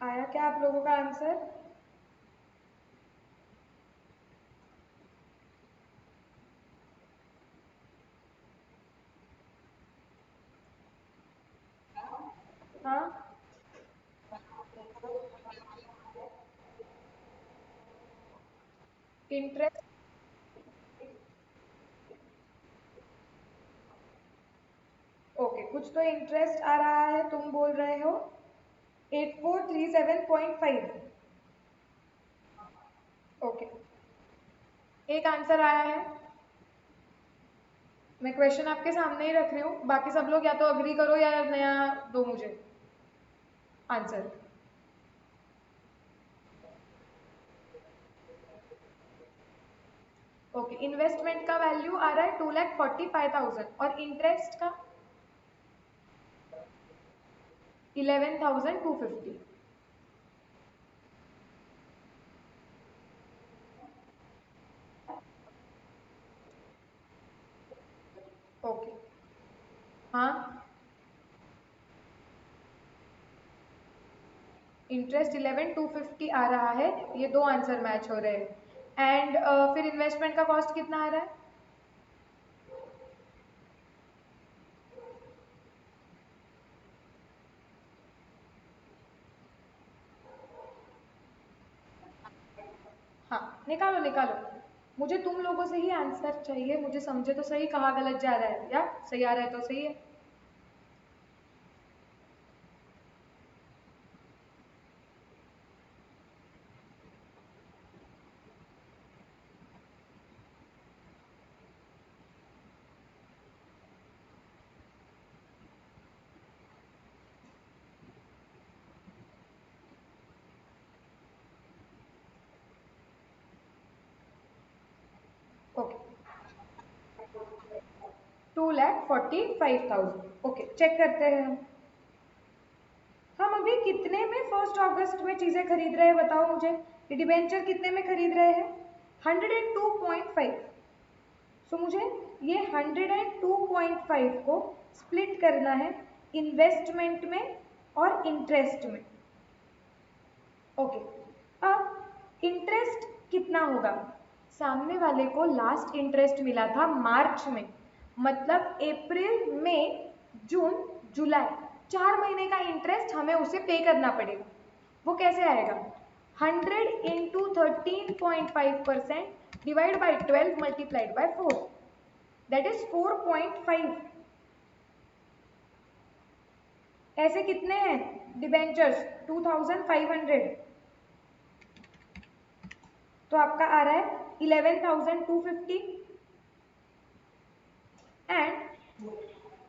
आया क्या आप लोगों का आंसर? इंटरेस्ट, ओके, कुछ तो इंटरेस्ट आ रहा है, तुम बोल रहे हो 8437.5। ओके, एक आंसर आया है। मैं क्वेश्चन आपके सामने ही रख रही हूँ, बाकी सब लोग या तो अग्री करो या नया दो मुझे आंसर। ओके, इन्वेस्टमेंट का वैल्यू आ रहा है 2,45,000 और इंटरेस्ट का 11,250। ओके, हाँ, इंटरेस्ट 11,250 आ रहा है, ये दो आंसर मैच हो रहे हैं। एंड फिर इन्वेस्टमेंट का कॉस्ट कितना आ रहा है? हाँ, निकालो निकालो, मुझे तुम लोगों से ही आंसर चाहिए, मुझे समझे तो सही कहाँ गलत जा रहा है, या सही आ रहा है तो सही है। ओके, 2,45,000। ओके, चेक करते हैं हम अभी कितने में 1 अगस्त में चीजें खरीद रहे हैं, बताओ मुझे। ये डिबेंचर कितने में खरीद रहे हैं? 102.5। सो मुझे ये 102.5 को स्प्लिट करना है इन्वेस्टमेंट में और इंटरेस्ट में। ओके, अब इंटरेस्ट कितना होगा? सामने वाले को लास्ट इंटरेस्ट मिला था मार्च में, मतलब अप्रैल, मई, जून, जुलाई, 4 महीने का इंटरेस्ट हमें उसे पे करना पड़ेगा। वो कैसे आएगा? 100 into 13.5% divide by 12 multiplied by 4, that is 4.5। ऐसे कितने हैं डिबेंचर्स? 2,500। तो आपका आ रहा है 11,250। एंड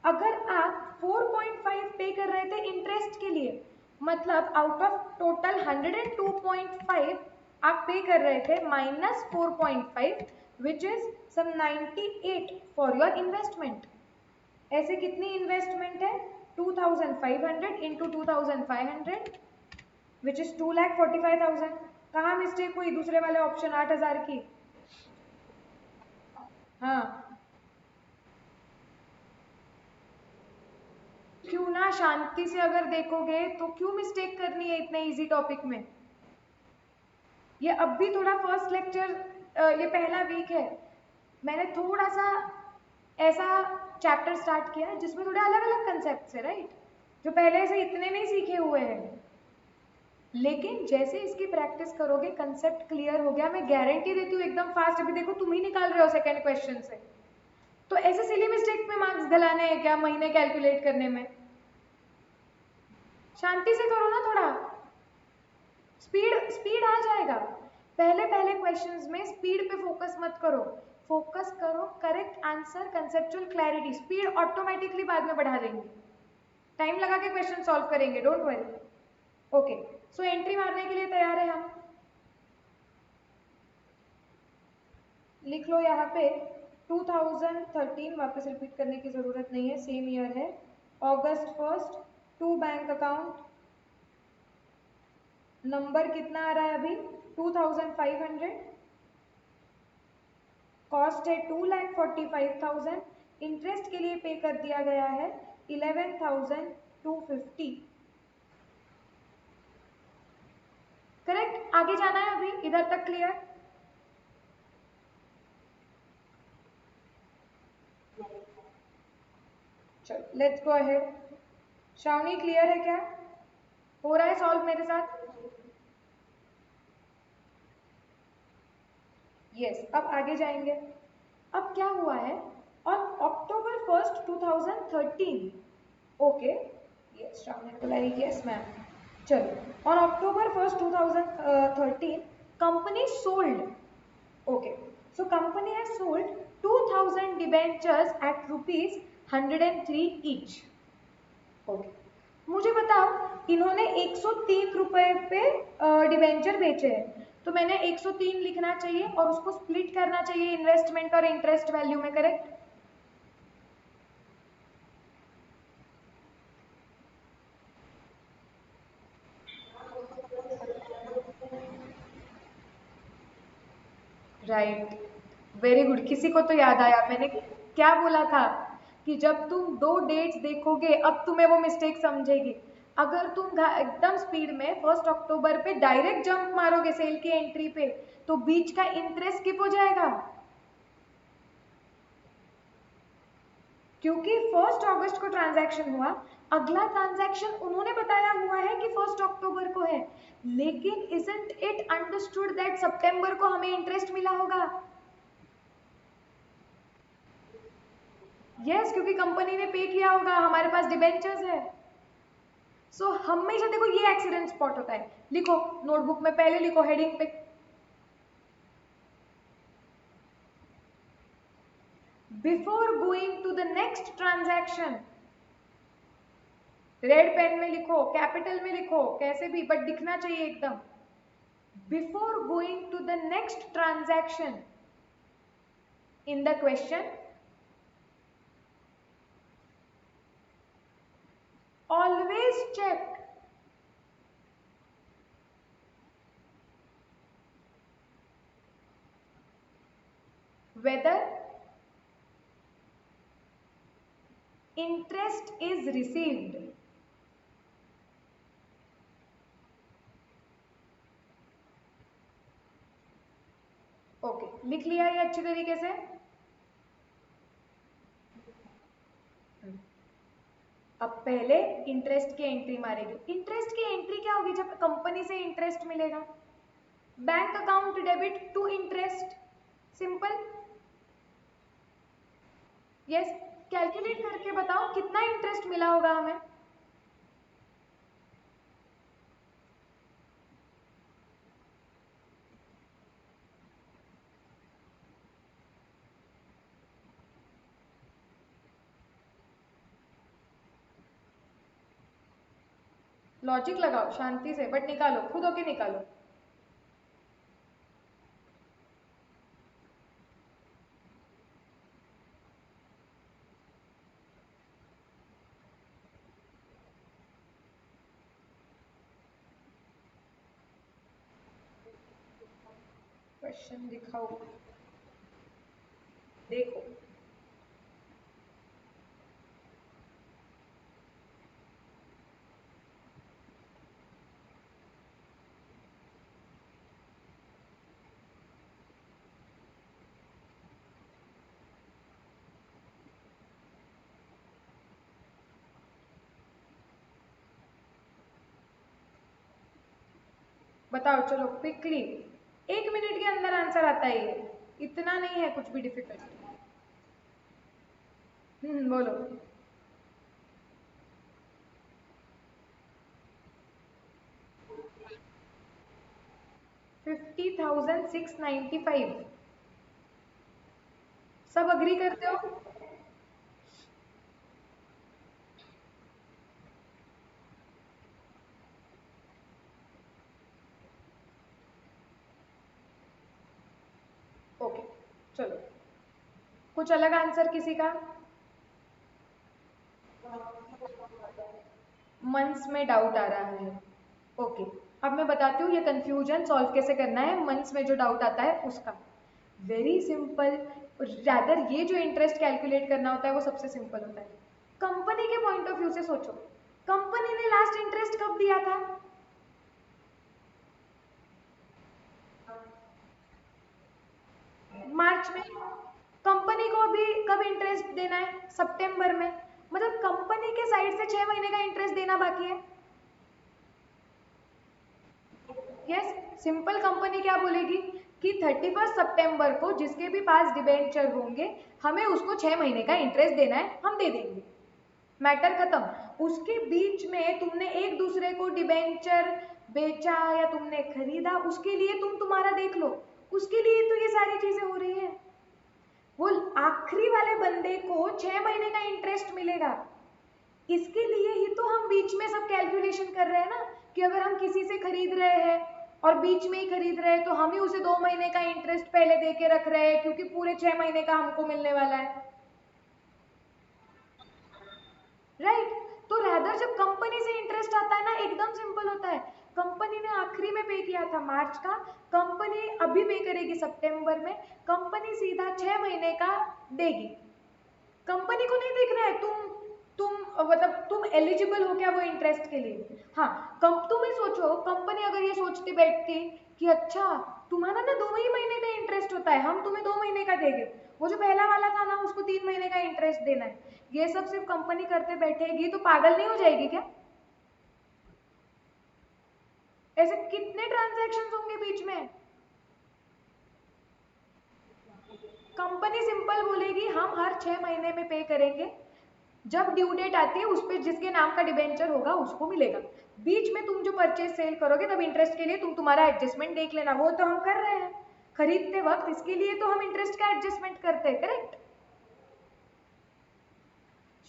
अगर आप 4.5 पे कर रहे थे इंटरेस्ट के लिए, मतलब आउट ऑफ टोटल 102.5 आप पे कर रहे थे minus 4.5, which is some 98 for your investment. ऐसे कितनी इन्वेस्टमेंट है? 2,500 इंटू 2,500 विच इज 2,45,000। कहाँ मिस्टेक हुई दूसरे वाले ऑप्शन 8,000 की? हाँ, क्यों ना शांति से अगर देखोगे तो क्यों मिस्टेक करनी है इतने इजी टॉपिक में। ये अब भी थोड़ा फर्स्ट लेक्चर, ये पहला वीक है, मैंने थोड़ा सा ऐसा चैप्टर स्टार्ट किया जिसमें थोड़े अलग अलग कंसेप्ट है, राइट, जो पहले से इतने नहीं सीखे हुए हैं। लेकिन जैसे इसकी प्रैक्टिस करोगे कंसेप्ट क्लियर हो गया, मैं गारंटी देती हूँ एकदम फास्ट। अभी देखो तुम ही निकाल रहे हो सेकंड क्वेश्चन से, तो ऐसे सिली मिस्टेक में मार्क्स दिलाने हैं क्या महीने कैलकुलेट करने में? शांति से करो ना थोड़ा, स्पीड स्पीड आ जाएगा। पहले पहले क्वेश्चंस में स्पीड पे फोकस मत करो, फोकस करो correct answer, conceptual clarity. Speed automatically बाद में बढ़ा देंगे, टाइम लगा के क्वेश्चन सॉल्व करेंगे, don't worry. Okay, so entry मारने के लिए तैयार है हम? लिख लो यहाँ पे 2013, वापस रिपीट करने की जरूरत नहीं है, सेम ईयर है। August 1, to bank account, number कितना आ रहा है अभी? 2,500, कॉस्ट है 2,45,000, इंटरेस्ट के लिए पे कर दिया गया है 11,250। करेक्ट, आगे जाना है अभी, इधर तक क्लियर? चलो let's go ahead. Shravani clear है क्या? हो रहा है सॉल्व मेरे साथ? यस, अब आगे जाएंगे। अब क्या हुआ है, on October 1st 2013, okay, yes Shravani ने बोला यस मैम, चलो, on October 1st 2013 company sold, okay, so company has sold 2000 debentures at ₹103 each, okay. मुझे बताओ, इन्होंने 103 रुपए पे डिवेंचर बेचे हैं, तो मैंने 103 लिखना चाहिए और उसको स्प्लिट करना चाहिए इन्वेस्टमेंट और इंटरेस्ट वैल्यू में, करेक्ट? राइट, वेरी गुड, किसी को तो याद आया। मैंने क्या बोला था कि जब तुम दो डेट्स देखोगे अब तुम्हें वो मिस्टेक समझेगी। अगर तुम एकदम स्पीड में 1 अक्टूबर पे डायरेक्ट जंप मारोगे सेल की एंट्री पे, तो बीच का इंटरेस्ट स्किप हो जाएगा, क्योंकि 1 अगस्त को ट्रांजैक्शन हुआ, अगला ट्रांजैक्शन उन्होंने बताया हुआ है कि 1 अक्टूबर को है, लेकिन इजंट इट अंडरस्टूड दैट सितंबर को हमें इंटरेस्ट मिला होगा? यस, क्योंकि कंपनी ने पे किया होगा, हमारे पास डिबेंचर्स है। सो हमेशा देखो ये एक्सीडेंट स्पॉट होता है, लिखो नोटबुक में, पहले लिखो हेडिंग पे, before going to the next transaction, red pen में लिखो, कैपिटल में लिखो, कैसे भी, बट दिखना चाहिए एकदम। Before going to the next transaction in the question, always check whether interest is received, okay, लिख लिया ये अच्छी तरीके से? अब पहले इंटरेस्ट की एंट्री मारेगी। इंटरेस्ट की एंट्री क्या होगी? जब कंपनी से इंटरेस्ट मिलेगा, bank account debit to interest, simple. Yes, calculate करके बताओ कितना इंटरेस्ट मिला होगा हमें। लॉजिक लगाओ शांति से, बट निकालो, खुद होके निकालो। क्वेश्चन दिखाओ, देखो। बताओ चलो क्विकली, 1 मिनट के अंदर आंसर आता है ये, इतना नहीं है कुछ भी डिफिकल्ट। बोलो। 50,695, सब अग्री करते हो? ओके, चलो, कुछ अलग आंसर किसी का? मंथ्स में डाउट आ रहा है, ओके। अब मैं बताती हूँ ये कंफ्यूजन सॉल्व कैसे करना है, मंथ्स में जो डाउट आता है उसका। वेरी सिंपल, रादर ये जो इंटरेस्ट कैलकुलेट करना होता है वो सबसे सिंपल होता है। कंपनी के पॉइंट ऑफ व्यू से सोचो, कंपनी ने लास्ट इंटरेस्ट कब दिया था? मार्च में। कंपनी को अभी कब इंटरेस्ट देना है? सितंबर में। मतलब कंपनी के साइड से 6 महीने का इंटरेस्ट देना बाकी है। यस, सिंपल कंपनी क्या बोलेगी कि 31 सितंबर को जिसके भी पास डिबेंचर होंगे हमें उसको 6 महीने का इंटरेस्ट देना है, हम दे देंगे, मैटर खत्म। उसके बीच में तुमने एक दूसरे को डिबेंचर बेचा या तुमने खरीदा, उसके लिए तुम तुम्हारा देख लो, उसके लिए तो ये सारी चीजें हो रही है। वो आखिरी वाले बंदे को 6 महीने का इंटरेस्ट मिलेगा, इसके लिए ही तो हम बीच में सब कैलकुलेशन कर रहे हैं ना, कि अगर हम किसी से खरीद रहे हैं और बीच में ही खरीद रहे हैं तो हम ही उसे 2 महीने का इंटरेस्ट पहले दे के रख रहे हैं, क्योंकि पूरे 6 महीने का हमको मिलने वाला है, राइट। तो रैदर जब कंपनी से इंटरेस्ट आता है ना, एकदम सिंपल होता है। कंपनी ने आखिरी में पे किया था मार्च का, कंपनी अभी पे करेगी सितंबर में, कंपनी सीधा 6 महीने का देगी। कंपनी को नहीं देखना है तुम मतलब तुम एलिजिबल हो क्या वो इंटरेस्ट के लिए। हाँ, तुम ही सोचो, कंपनी अगर ये सोचती बैठती कि अच्छा तुम्हारा ना 2 ही महीने का इंटरेस्ट होता है, हम तुम्हें 2 महीने का देंगे, वो जो पहला वाला था ना उसको 3 महीने का इंटरेस्ट देना है, ये सब सिर्फ कंपनी करते बैठेगी तो पागल नहीं हो जाएगी क्या? ऐसे कितने ट्रांजैक्शंस होंगे बीच में। कंपनी सिंपल बोलेगी हम हर 6 महीने में पे करेंगे, जब ड्यू डेट आती है उस पर जिसके नाम का डिबेंचर होगा उसको मिलेगा। बीच में तुम जो परचेज सेल करोगे तब इंटरेस्ट के लिए तुम तुम्हारा एडजस्टमेंट देख लेना, वो तो हम कर रहे हैं खरीदते वक्त, इसके लिए तो हम इंटरेस्ट का एडजस्टमेंट करते हैं, correct.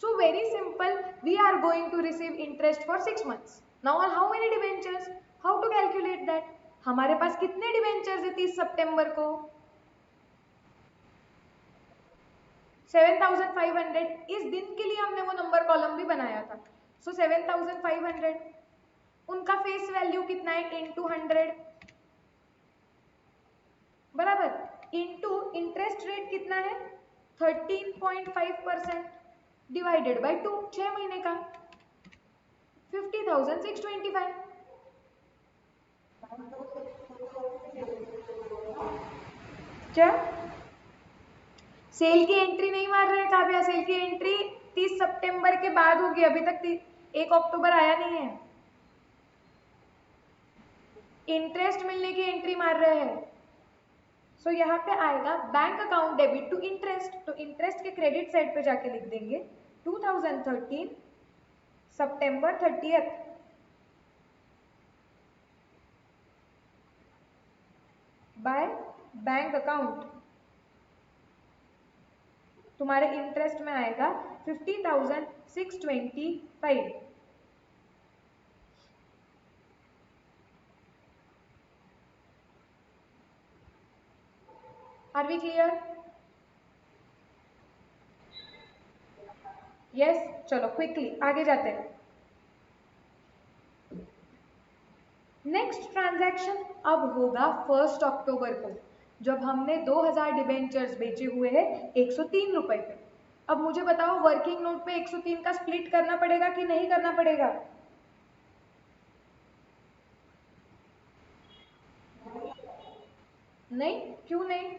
So very simple, we are going to receive interest for 6 months. Now on how many debentures? How to calculate that? हमारे पास कितने डिबेंचर्स है 30 सितंबर को? 7500। इस दिन के लिए हमने वो नंबर कॉलम भी बनाया था। सो 7500, उनका फेस वैल्यू कितना है इंटू 100 बराबर, इंटू इंटरेस्ट रेट कितना है 13.5% डिवाइडेड बाई 2, 6 महीने का 50,625। क्या सेल की एंट्री नहीं मार रहे काव्या? सेल की एंट्री 30 सितंबर के बाद होगी, अभी तक 1 अक्टूबर आया नहीं है। इंटरेस्ट मिलने की एंट्री मार रहे हैं। सो यहाँ पे आएगा bank account debit to interest, तो इंटरेस्ट के क्रेडिट साइड पे जाके लिख देंगे 2013 September 30th by bank account. तुम्हारे इंटरेस्ट में आएगा 50,625। Are we clear? यस, चलो क्विकली आगे जाते हैं। नेक्स्ट ट्रांजैक्शन अब होगा 1 अक्टूबर को, जब हमने 2000 डिबेंचर्स बेचे हुए हैं 103 रुपए पे। अब मुझे बताओ वर्किंग नोट पे 103 का स्प्लिट करना पड़ेगा कि नहीं करना पड़ेगा? नहीं, क्यों नहीं?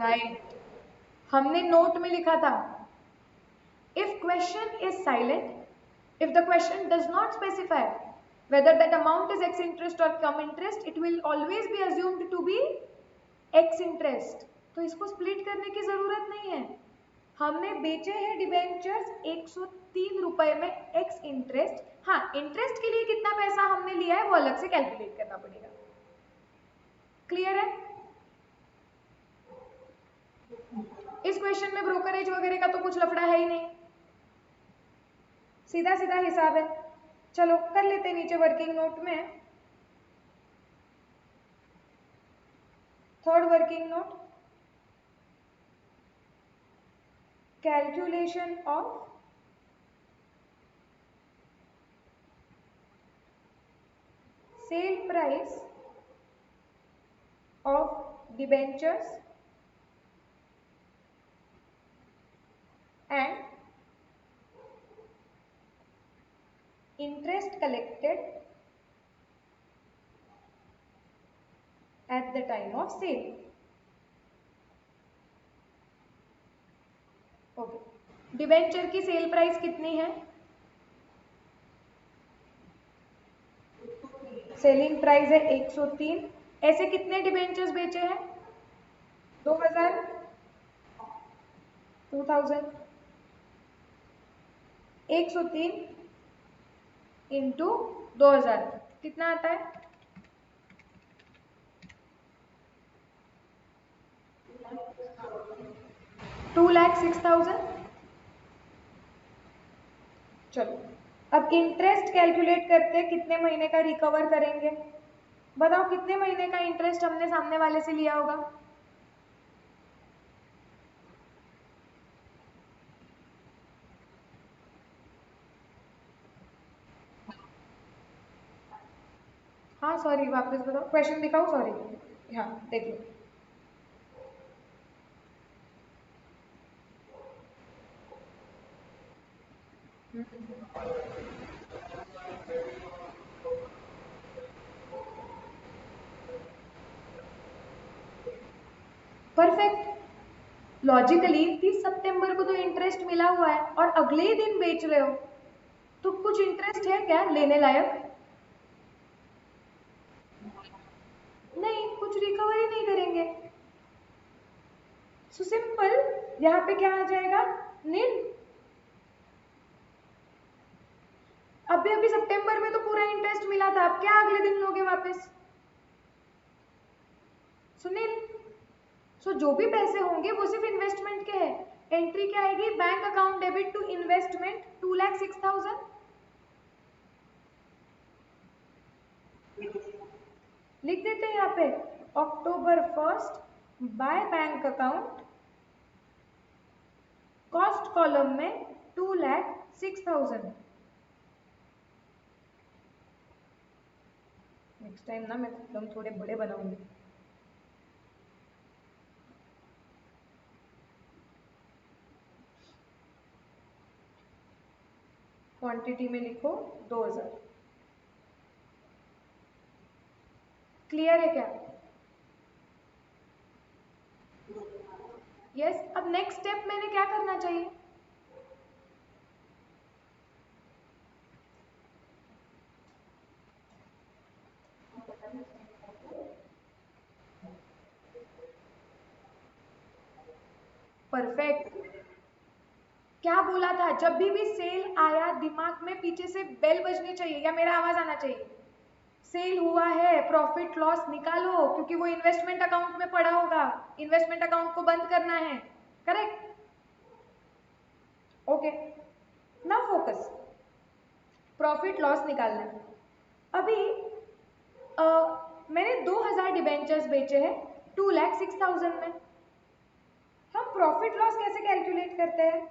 राइट, हमने नोट में लिखा था if question is silent, if the question does not specify whether that amount is x interest or cum interest, it will always be assumed to be x interest। तो इसको स्प्लिट करने की जरूरत नहीं है। हमने बेचे हैं डिबेंचर्स 103 रुपए में x इंटरेस्ट। हाँ, इंटरेस्ट के लिए कितना पैसा हमने लिया है वो अलग से कैलकुलेट करना पड़ेगा। क्लियर है? इस क्वेश्चन में ब्रोकरेज वगैरह का तो कुछ लफड़ा है ही नहीं, सीधा सीधा हिसाब है। चलो कर लेते हैं नीचे वर्किंग नोट में। Third working note, calculation of sale price of debentures and interest collected at the time of sale। Okay, debenture की सेल प्राइस कितनी है? सेलिंग प्राइस है 103। ऐसे कितने डिबेंचर्स बेचे हैं? 2000, 2000, 103 इंटू 2000 कितना आता है? 2,06,000। चलो अब इंटरेस्ट कैलकुलेट करते हैं, कितने महीने का रिकवर करेंगे। बताओ कितने महीने का इंटरेस्ट हमने सामने वाले से लिया होगा? हाँ सॉरी, वापस बताओ, क्वेश्चन दिखाओ, सॉरी। हाँ देख लो। परफेक्ट। लॉजिकली 30 सितंबर को तो इंटरेस्ट मिला हुआ है और अगले ही दिन बेच रहे हो, तो कुछ इंटरेस्ट है क्या लेने लायक? नहीं, कुछ रिकवरी नहीं करेंगे। सो सिंपल, यहाँ पे क्या आ जाएगा? नील। अभी अभी सितंबर में तो पूरा इंटरेस्ट मिला था, अब क्या अगले दिन लोगे वापस? सुनील, सो जो भी पैसे होंगे वो सिर्फ इन्वेस्टमेंट के हैं। एंट्री क्या आएगी? Bank account debit to investment 2,06,000। लिख देते हैं यहाँ पे, October 1 by bank account, cost column में 2,06,000। नेक्स्ट टाइम ना मैं कॉलम थोड़े बड़े बनाऊंगी। क्वांटिटी में लिखो 2000। क्लियर है क्या? यस। अब नेक्स्ट स्टेप मैंने क्या करना चाहिए? परफेक्ट। क्या बोला था? जब भी सेल आया दिमाग में पीछे से बेल बजनी चाहिए या मेरा आवाज आना चाहिए। सेल हुआ है, प्रॉफिट लॉस निकालो, क्योंकि वो इन्वेस्टमेंट अकाउंट में पड़ा होगा। इन्वेस्टमेंट अकाउंट को बंद करना है। Correct? Okay, now focus. Profit loss निकालना है। अभी मैंने 2000 डिबेंचर्स बेचे हैं 2,06,000 में। हम प्रॉफिट लॉस कैसे कैलकुलेट करते हैं?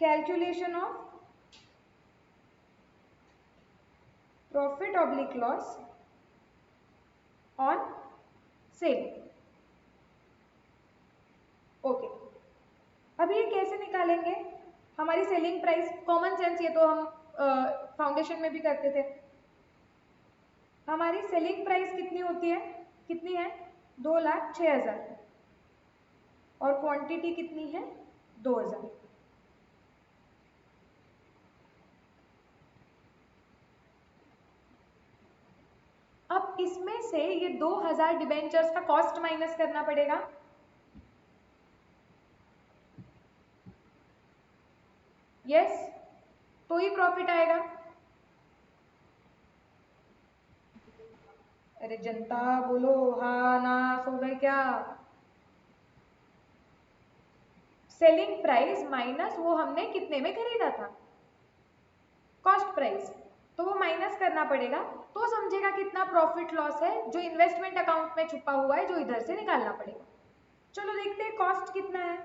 Calculation of profit oblique loss on sale. Okay, अब ये कैसे निकालेंगे? हमारी सेलिंग प्राइस, कॉमन सेंस, ये तो हम फाउंडेशन में भी करते थे। हमारी सेलिंग प्राइस कितनी होती है? कितनी है? 2,06,000। और क्वांटिटी कितनी है? 2000। अब इसमें से ये 2000 डिबेंचर्स का कॉस्ट माइनस करना पड़ेगा। यस, तो ही प्रॉफिट आएगा। अरे जनता बोलो, हाँ ना, सो गए क्या? सेलिंग प्राइस माइनस वो हमने कितने में खरीदा था, कॉस्ट प्राइस, तो वो माइनस करना पड़ेगा। तो समझेगा कितना प्रॉफिट लॉस है जो इन्वेस्टमेंट अकाउंट में छुपा हुआ है, जो इधर से निकालना पड़ेगा। चलो देखते हैं कॉस्ट कितना है।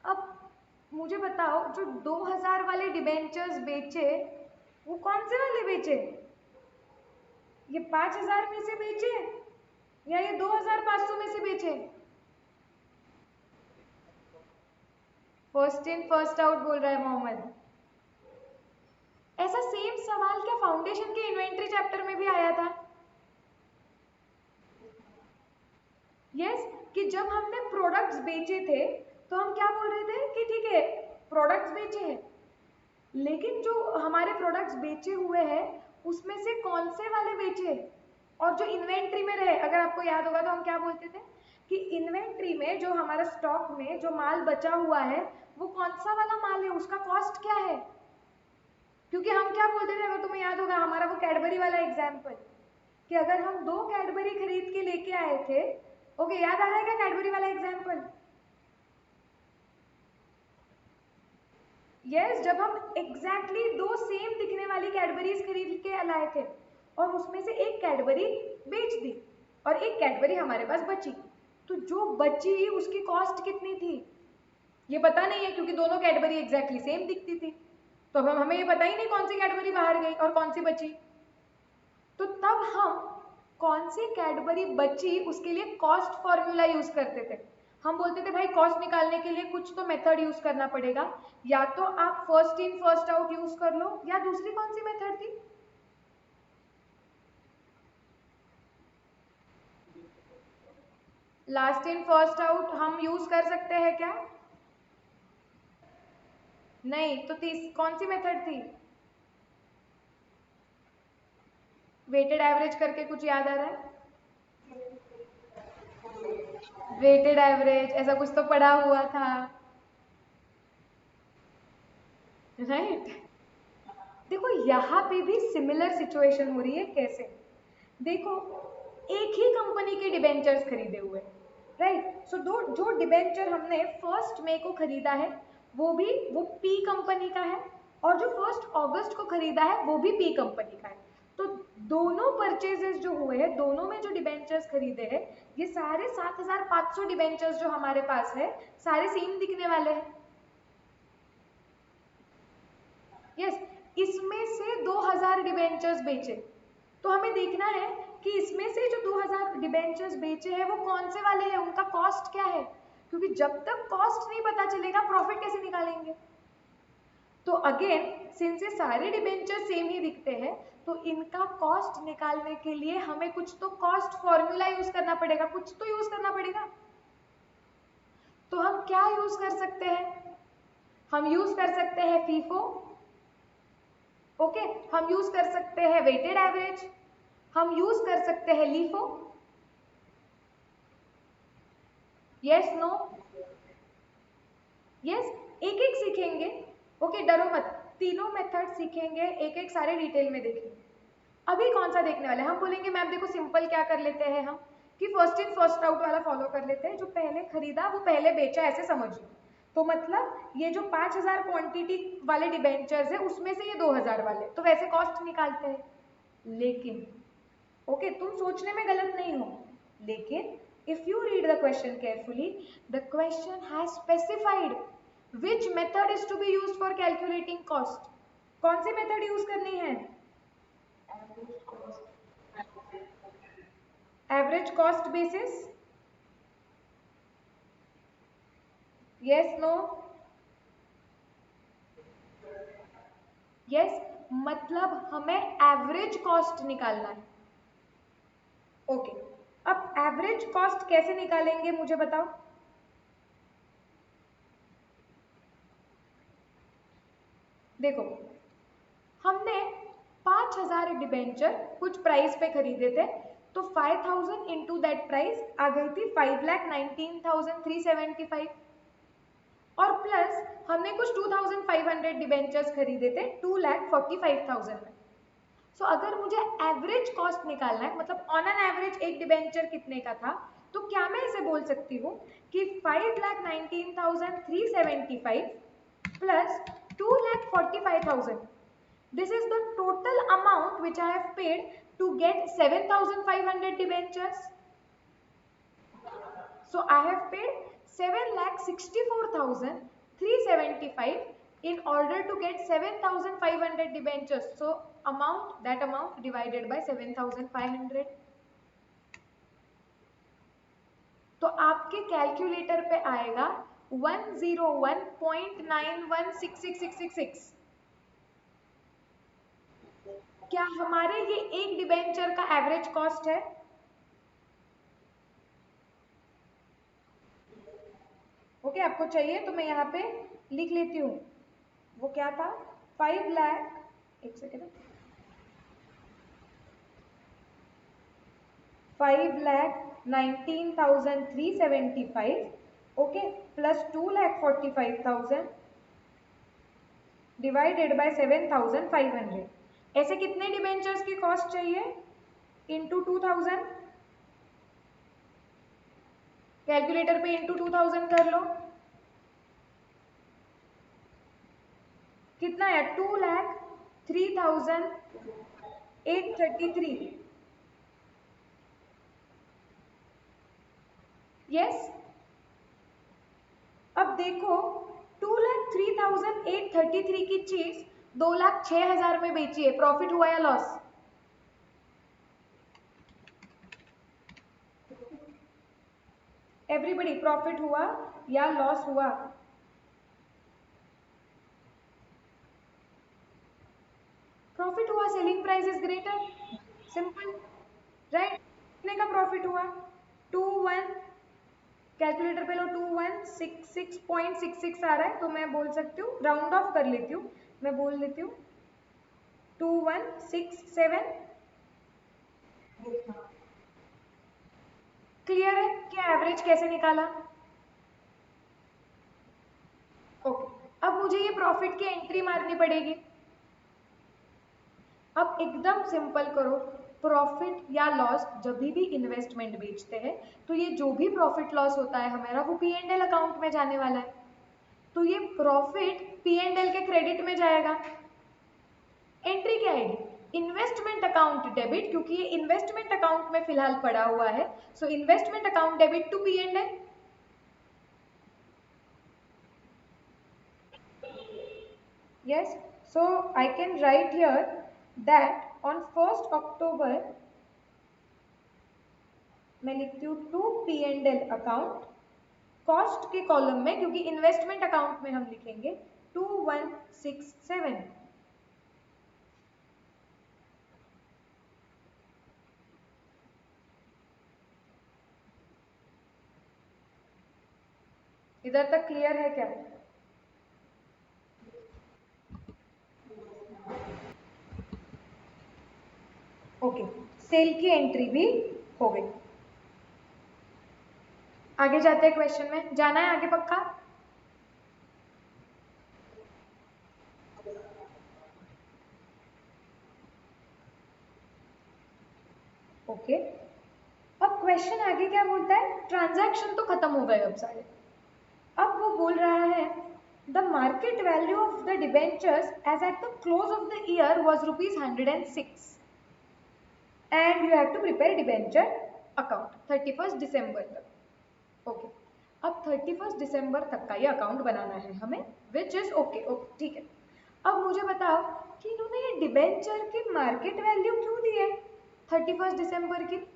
अब मुझे बताओ, जो 2000 वाले डिबेंचर्स बेचे, वो कौन से वाले बेचे? ये 5000 में से बेचे या ये 2500 में से बेचे? फर्स्ट इन फर्स्ट आउट बोल रहा है मोहम्मद। ऐसा सेम सवाल क्या फाउंडेशन के इन्वेंट्री चैप्टर में भी आया था? यस, कि जब हमने प्रोडक्ट्स बेचे थे तो हम क्या बोल रहे थे कि ठीक है प्रोडक्ट्स बेचे हैं, लेकिन जो हमारे प्रोडक्ट्स बेचे हुए हैं उसमें से कौन से वाले बेचे और जो इन्वेंट्री में रहे। अगर आपको याद होगा तो हम क्या बोलते थे कि इन्वेंट्री में जो हमारा स्टॉक में जो माल बचा हुआ है वो कौन सा वाला माल है, उसका कॉस्ट क्या है। क्योंकि हम क्या बोलते थे, अगर तुम्हें याद होगा हमारा वो कैडबरी वाला एग्जाम्पल, कि अगर हम 2 कैडबरी खरीद के लेके आए थे, ओके याद आ रहा है क्या कैडबरी वाला एग्जाम्पल। यस, जब हम एग्जैक्टली 2 सेम दिखने वाली कैडबरीज खरीद के लाए थे और उसमें से एक कैडबरी बेच दी और एक कैडबरी हमारे पास बची, तो जो बची उसकी कॉस्ट कितनी थी ये पता नहीं है, क्योंकि दोनों कैडबरी एग्जैक्टली सेम दिखती थी। तो अब हमें ये पता ही नहीं कौन सी कैडबरी बाहर गई और कौन सी बची। तो तब हम कौन सी कैडबरी बची उसके लिए कॉस्ट फॉर्मूला यूज करते थे। हम बोलते थे भाई कॉस्ट निकालने के लिए कुछ तो मेथड यूज करना पड़ेगा, या तो आप first in first out use कर लो, या दूसरी कौन सी मेथड थी। लास्ट इन फर्स्ट आउट हम यूज कर सकते हैं क्या। नहीं तो कौन सी मेथड थी। वेटेड एवरेज करके कुछ याद आ रहा है। वेटेड एवरेज ऐसा कुछ तो पढ़ा हुआ था, राइट। देखो यहाँ पे भी सिमिलर सिचुएशन हो रही है। कैसे, देखो एक ही कंपनी के डिबेंचर्स खरीदे हुए, राइट। सो दो जो डिबेंचर हमने 1 मई को खरीदा है वो पी कंपनी का है, और जो 1 अगस्त को खरीदा है वो भी पी कंपनी का है। तो दोनों परचेजेस जो हुए हैं, दोनों में जो डिबेंचर्स खरीदे हैं, ये सारे 7500 डिबेंचर्स जो हमारे पास है सारे सेम दिखने वाले हैं। यस, इसमें से 2000 डिबेंचर्स बेचे, तो हमें देखना है कि इसमें से जो 2000 डिबेंचर्स बेचे हैं वो कौन से वाले हैं, उनका कॉस्ट क्या है। क्योंकि जब तक कॉस्ट नहीं पता चलेगा प्रॉफिट कैसे निकालेंगे। तो अगेन सिंस ये सारे डिबेंचर सेम ही दिखते हैं, तो इनका कॉस्ट निकालने के लिए हमें कुछ तो कॉस्ट फॉर्मूला यूज करना पड़ेगा, कुछ तो यूज करना पड़ेगा। तो हम क्या यूज कर सकते हैं, हम यूज कर सकते हैं फीफो, ओके, हम यूज कर सकते हैं वेटेड एवरेज, हम यूज कर सकते हैं लीफो। यस नो, यस, एक एक सीखेंगे। ओके डरो मत, तीनों मेथड सीखेंगे, एक एक सारे डिटेल में देखेंगे। अभी कौन सा देखने वाले हैं, हम बोलेंगे मैम देखो सिंपल क्या कर लेते हैं हम, कि फर्स्ट इन फर्स्ट आउट वाला फॉलो कर लेते हैं, जो पहले खरीदा वो पहले बेचा, ऐसे समझिए। तो मतलब ये जो 5000 क्वांटिटी वाले डिबेंचर्स है उसमें से ये 2000 वाले, तो वैसे कॉस्ट निकालते हैं। लेकिन ओके तुम सोचने में गलत नहीं हो, लेकिन if you read the question carefully, the question has specified which method is to be used for calculating cost। कौन सी मेथड यूज करनी है, average cost basis. Yes no, yes, मतलब हमें एवरेज कॉस्ट निकालना है। ओके अब एवरेज कॉस्ट कैसे निकालेंगे मुझे बताओ। देखो हमने 5000 डिबेंचर कुछ प्राइस पे खरीदे थे, तो 5000 इंटू दैट प्राइस आ गई थी 5,19,375, और प्लस हमने कुछ 2500 डिबेंचर्स खरीदे थे 2,45,000 में। सो अगर मुझे एवरेज कॉस्ट निकालना है, मतलब ऑन एन एवरेज एक डिबेंचर कितने का था, तो क्या मैं इसे बोल सकती हूँ कि 5,19,375 plus 2,45,000, this is the total amount which I have paid to get 7,500 debentures. So I have paid 7,64,375 in order to get 7,500 debentures. So that amount divided by 7,500. तो आपके कैलकुलेटर पे आएगा 101.916666। क्या हमारे ये एक डिबेंचर का एवरेज कॉस्ट है। ओके, आपको चाहिए तो मैं यहाँ पे लिख लेती हूँ। वो क्या था, 5 लाख, एक second, 5,19,375, okay, plus 2,45,000 divided by 7,500। ऐसे कितने डिबेंचर्स की कॉस्ट चाहिए इंटू 2000? कैलकुलेटर पे इंटू 2000 कर लो, कितना है, 2,03,833। यस, अब देखो 2,03,833 की चीज 2,06,000 में बेची है, प्रॉफिट हुआ या लॉस? एवरीबडी, प्रॉफिट हुआ या लॉस हुआ? प्रॉफिट हुआ, selling price is greater, simple, right. कितने का प्रॉफिट हुआ? 21, कैलकुलेटर पे लो, 2166.66 आ रहा है, तो मैं बोल सकती हूँ, राउंड ऑफ कर लेती हूँ, मैं बोल देती हूँ 2167। क्लियर है कि एवरेज कैसे निकाला? ओके, अब मुझे ये प्रॉफिट की एंट्री मारनी पड़ेगी। अब एकदम सिंपल करो, प्रॉफिट या लॉस जब भी इन्वेस्टमेंट बेचते हैं तो ये जो भी प्रॉफिट लॉस होता है हमारा, वो पी एंड एल अकाउंट में जाने वाला है। तो ये प्रॉफिट पी एंड एल के क्रेडिट में जाएगा। एंट्री क्या आएगी, इन्वेस्टमेंट अकाउंट डेबिट, क्योंकि ये इन्वेस्टमेंट अकाउंट में फिलहाल पड़ा हुआ है, so investment account debit to P and L. Yes, so I can write here that on 1st October मैं लिखती हूँ to P and L account, cost के कॉलम में, क्योंकि इन्वेस्टमेंट अकाउंट में हम लिखेंगे 2167। इधर तक क्लियर है क्या? ओके, सेल की एंट्री भी हो गई। आगे जाते हैं क्वेश्चन में, जाना है आगे पक्का? ओके, अब क्वेश्चन आगे क्या बोलता है, ट्रांजैक्शन तो खत्म हो गए अब सारे। अब वो बोल रहा है the market value of the debentures as at the close of the year was ₹106 and you have to prepare debenture account 31 December तक। ओके, अब 31 दिसंबर तक का ये अकाउंट बनाना है हमें, विच इज ओके, ओके ठीक है। अब मुझे बताओ कि इन्होंने ये डिबेंचर की मार्केट वैल्यू क्यों दी है 31 दिसंबर की?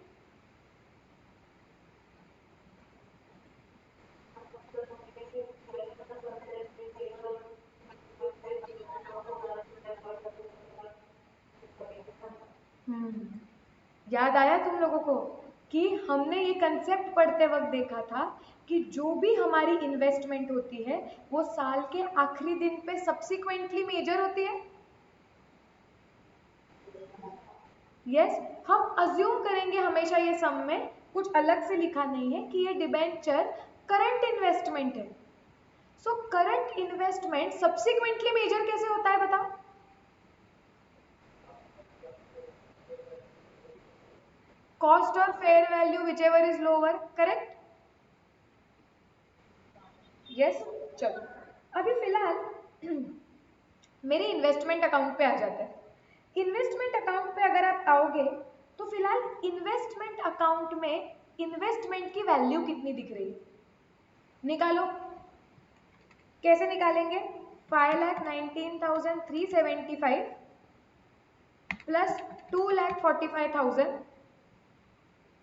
याद आया तुम लोगों को कि हमने ये कंसेप्ट पढ़ते वक्त देखा था कि जो भी हमारी इन्वेस्टमेंट होती है वो साल के आखिरी दिन पे सब्सिक्वेंटली मेजर होती है। यस, हम अज्यूम करेंगे हमेशा ये सम में, कुछ अलग से लिखा नहीं है कि ये डिबेंचर करंट इन्वेस्टमेंट है। So current investment subsequently measure कैसे होता है बताओ? कॉस्ट और fair value whichever is lower, correct? Yes, चलो अभी फिलहाल मेरे इन्वेस्टमेंट अकाउंट पे आ जाता है। इन्वेस्टमेंट अकाउंट पे अगर आप आओगे तो फिलहाल इन्वेस्टमेंट अकाउंट में इन्वेस्टमेंट की वैल्यू कितनी दिख रही है, निकालो। कैसे निकालेंगे, 5,19,375 plus 2,45,000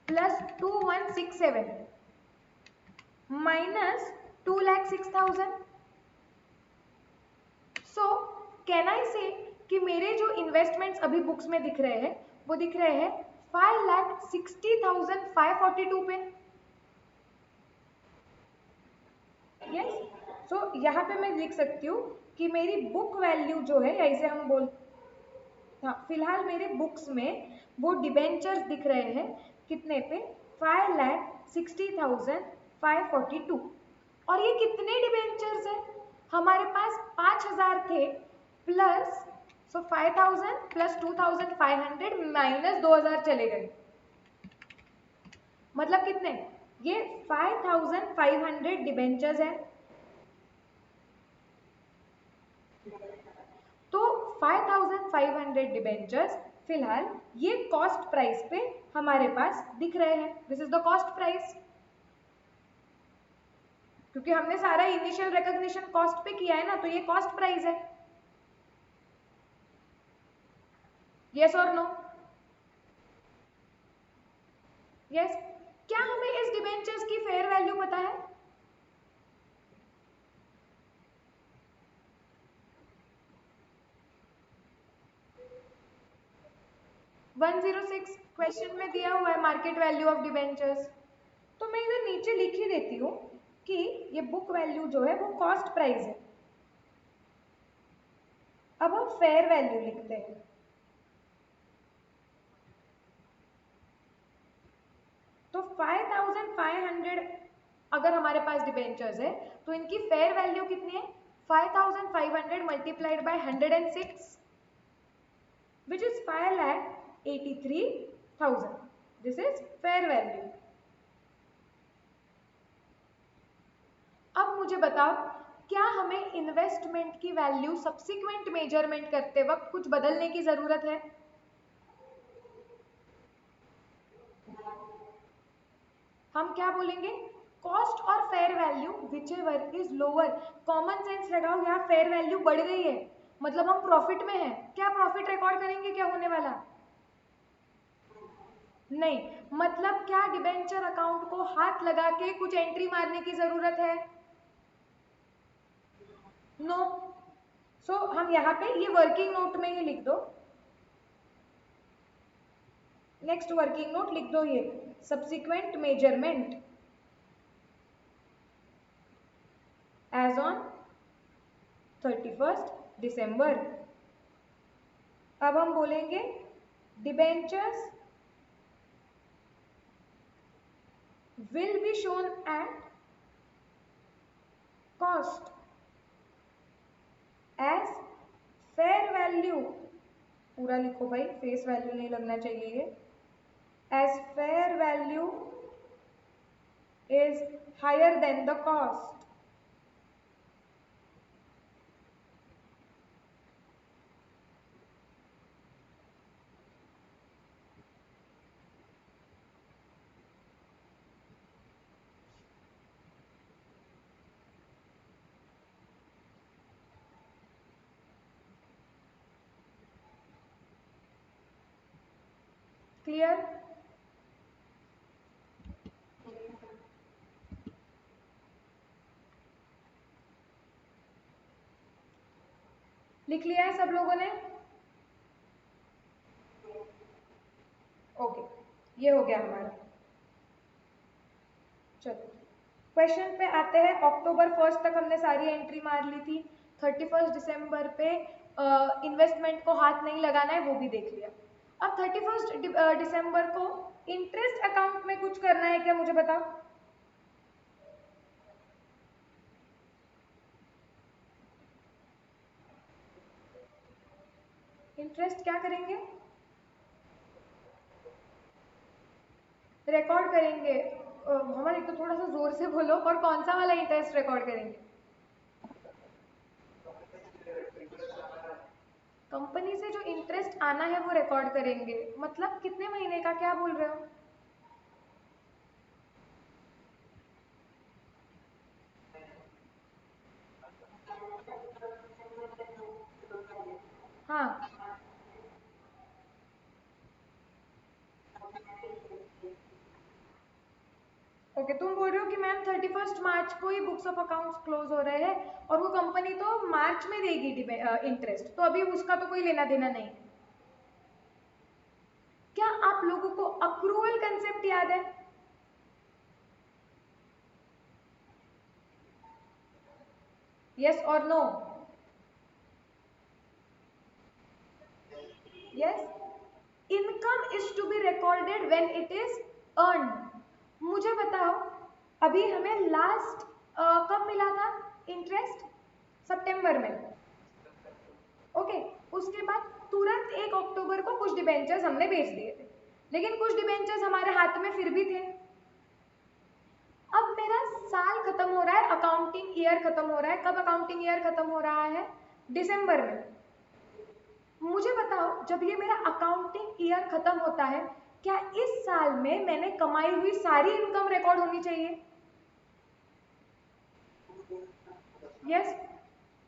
plus 2,167 minus 2,06,000। So can I से कि मेरे जो इन्वेस्टमेंट्स अभी बुक्स में दिख रहे हैं वो दिख रहे हैं 5,60,542 पे। यस। सो यहाँ पे मैं लिख सकती हूँ कि मेरी बुक वैल्यू जो है, या इसे हम बोल, हाँ, फिलहाल मेरे बुक्स में वो डिबेंचर्स दिख रहे हैं कितने पे, 5,60,542। और ये कितने डिबेंचर्स हैं, हमारे पास 5,000 थे प्लस, सो 5,000 प्लस 2,500 माइनस 2,000 चले गए, मतलब कितने, ये 5,500 डिबेंचर्स है। तो 5,500 डिबेंचर्स फिलहाल ये कॉस्ट प्राइस पे हमारे पास दिख रहे हैं, this is the cost price, क्योंकि हमने सारा इनिशियल रिकॉग्निशन कॉस्ट पे किया है ना, तो ये कॉस्ट प्राइस है। यस और नो? यस। क्या हमें इस डिबेंचर्स की फेयर वैल्यू पता है? वन 106 क्वेश्चन में दिया हुआ है मार्केट वैल्यू ऑफ डिबेंचर्स। तो मैं इधर नीचे लिख ही देती हूँ कि ये बुक वैल्यू जो है वो कॉस्ट प्राइस है। अब हम फेयर वैल्यू लिखते हैं। तो 5,500 अगर हमारे पास डिबेंचर्स है तो इनकी फेयर वैल्यू कितनी है, 5,500 multiplied by 106 which is 5,83,000. This is fair value. अब मुझे बताओ, क्या हमें इन्वेस्टमेंट की वैल्यू सब्सिक्वेंट मेजरमेंट करते वक्त कुछ बदलने की जरूरत है? हम क्या बोलेंगे, कॉस्ट और fair value which ever is lower, common sense लगाओ, यहाँ फेयर वैल्यू बढ़ गई है मतलब हम प्रॉफिट में हैं, क्या प्रॉफिट रिकॉर्ड करेंगे, क्या होने वाला, नहीं, मतलब क्या डिबेंचर अकाउंट को हाथ लगा के कुछ एंट्री मारने की जरूरत है, नो। सो हम यहाँ पे ये वर्किंग नोट में ही लिख दो, नेक्स्ट वर्किंग नोट लिख दो, ये subsequent measurement as on 31st December। अब हम बोलेंगे debentures will be shown at cost as fair value, पूरा लिखो भाई, फेस वैल्यू नहीं लगना चाहिए ये, as fair value is higher than the cost। Clear? लिख लिया है सब लोगों ने? ओके, ये हो गया हमारा। चलो क्वेश्चन पे आते हैं। अक्टूबर 1 तक हमने सारी एंट्री मार ली थी, 31 दिसंबर पे इन्वेस्टमेंट को हाथ नहीं लगाना है वो भी देख लिया। अब 31 दिसंबर को इंटरेस्ट अकाउंट में कुछ करना है क्या, मुझे बताओ। इंटरेस्ट क्या करेंगे, रिकॉर्ड करेंगे। हमारे एक तो थोड़ा सा जोर से बोलो, और कौन सा वाला इंटरेस्ट रिकॉर्ड करेंगे? कंपनी से जो इंटरेस्ट आना है वो रिकॉर्ड करेंगे, मतलब कितने महीने का, क्या बोल रहे हो? हाँ, ओके, तुम बोल रहे हो कि मैम 31 मार्च को ही बुक्स ऑफ अकाउंट्स क्लोज हो रहे हैं और वो कंपनी तो मार्च में देगी इंटरेस्ट, तो अभी उसका तो कोई लेना देना नहीं। क्या आप लोगों को अक्रूवल कंसेप्ट याद है? yes or no? yes, income is to be recorded when it is earned. मुझे बताओ, अभी हमें लास्ट कब मिला था इंटरेस्ट? सितंबर में। ओके, उसके बाद तुरंत 1 अक्टूबर को कुछ डिबेंचर्स हमने बेच दिए थे, लेकिन कुछ डिबेंचर्स हमारे हाथ में फिर भी थे। अब मेरा साल खत्म हो रहा है, अकाउंटिंग ईयर खत्म हो रहा है। कब अकाउंटिंग ईयर खत्म हो रहा है? दिसंबर में। मुझे बताओ, जब ये मेरा अकाउंटिंग ईयर खत्म होता है, क्या इस साल में मैंने कमाई हुई सारी इनकम रिकॉर्ड होनी चाहिए? Yes.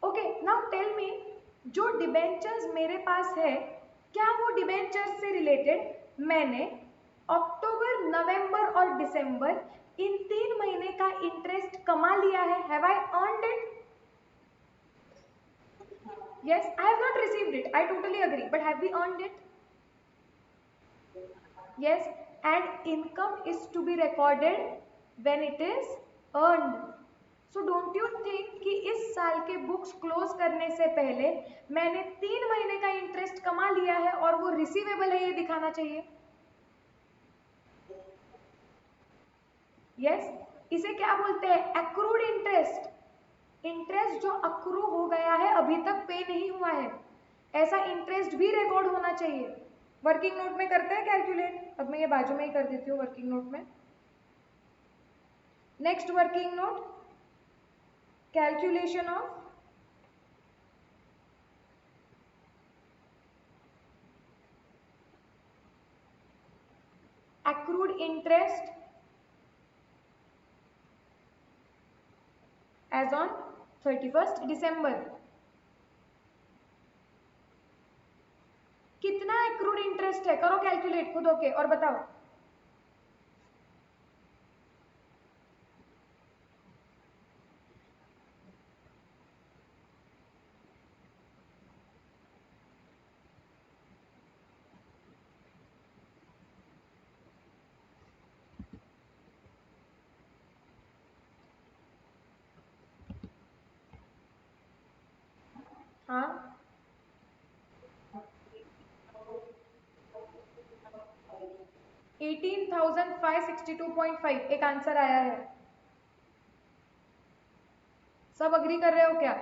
Okay, now tell me, जो डिबेंचर्स मेरे पास है, क्या वो डिबेंचर्स से रिलेटेड मैंने अक्टूबर, नवंबर और दिसंबर इन 3 महीने का इंटरेस्ट कमा लिया है? Have I earned it? Yes, I have not received it. I totally agree. But have we earned it? Yes, and income is to be recorded when it is earned. So don't you think कि इस साल के books close करने से पहले मैंने 3 महीने का इंटरेस्ट कमा लिया है और वो रिसीवेबल है, ये दिखाना चाहिए? यस, इसे क्या बोलते हैं? Accrued interest. इंटरेस्ट जो अक्रू हो गया है, अभी तक पे नहीं हुआ है, ऐसा इंटरेस्ट भी रिकॉर्ड होना चाहिए। वर्किंग नोट में करते हैं कैलकुलेट। अब मैं ये बाजू में ही कर देती हूँ वर्किंग नोट में। Next working note, calculation of accrued interest as on 31st December। कितना accrued interest है? करो कैलकुलेट खुद होके और बताओ। हाँ, 18,562.5 एक आंसर आया है। सब अग्री कर रहे हो क्या?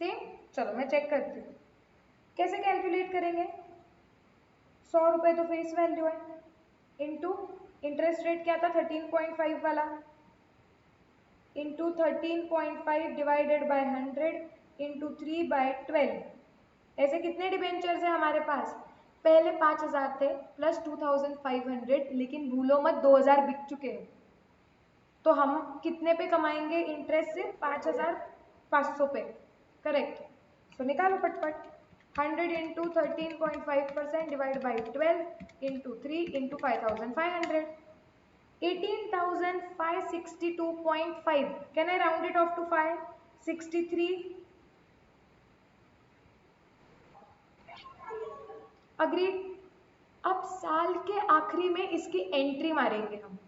सेम। चलो मैं चेक करती हूँ कैसे कैलकुलेट करेंगे। 100 रुपये तो फेस वैल्यू है, इंटू इंटरेस्ट रेट क्या था 13.5 वाला, इंटू 13.5 डिवाइडेड बाय 100 इंटू 3/12। ऐसे कितने डिबेंचर्स हैं हमारे पास? पहले 5,000 थे प्लस 2,500, लेकिन भूलो मत 2,000 बिक चुके हैं। तो हम कितने पे कमाएंगे इंटरेस्ट से? 5,500 पे। करेक्ट। तो निकालो फटफट। 100 into 13.5% divide by 12 into 3 into 5,500, 18,562.5। Can I round it off to 5? 63। Agreed. अब साल के आखिरी में इसकी एंट्री मारेंगे हम,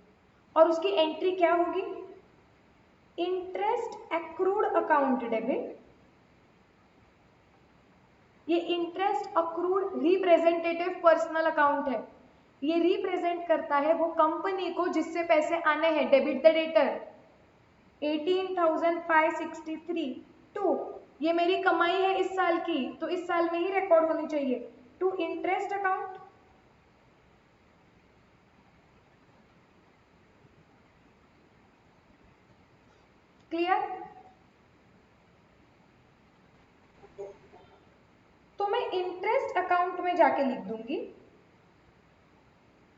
और उसकी एंट्री क्या होगी? Interest accrued account debit. ये interest accrued representative personal account है। ये रिप्रेजेंट करता है वो कंपनी को जिससे पैसे आने हैं, डेबिट द डेटर। 18,563 टू, ये मेरी कमाई है इस साल की, तो इस साल में ही रिकॉर्ड होनी चाहिए, टू इंटरेस्ट अकाउंट। क्लियर? तो मैं इंटरेस्ट अकाउंट में जाके लिख दूंगी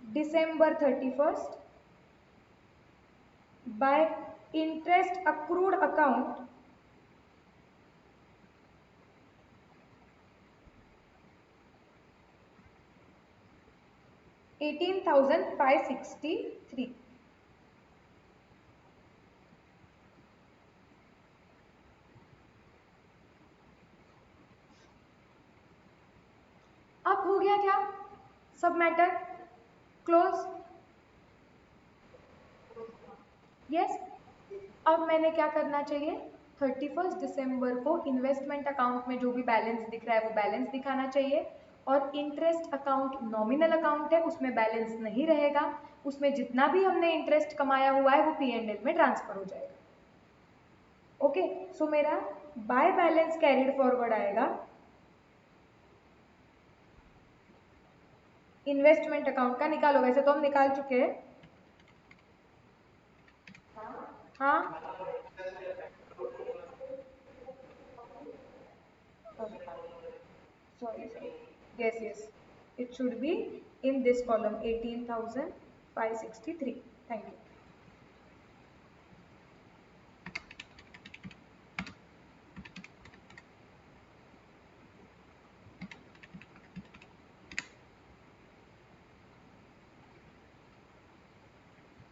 December 31st bye interest accrued account 18,563। सब मैटर क्लोज। यस। अब मैंने क्या करना चाहिए, 31 दिसंबर को इन्वेस्टमेंट अकाउंट में जो भी बैलेंस दिख रहा है वो बैलेंस दिखाना चाहिए, और इंटरेस्ट अकाउंट नॉमिनल अकाउंट है, उसमें बैलेंस नहीं रहेगा, उसमें जितना भी हमने इंटरेस्ट कमाया हुआ है वो P&L में ट्रांसफर हो जाएगा। ओके, सो मेरा बाय बैलेंस कैरिड फॉरवर्ड आएगा इन्वेस्टमेंट अकाउंट का। निकालो, वैसे तो हम निकाल चुके हैं। हाँ, sorry, yes, yes, it should be in this column, 18,563. Thank you.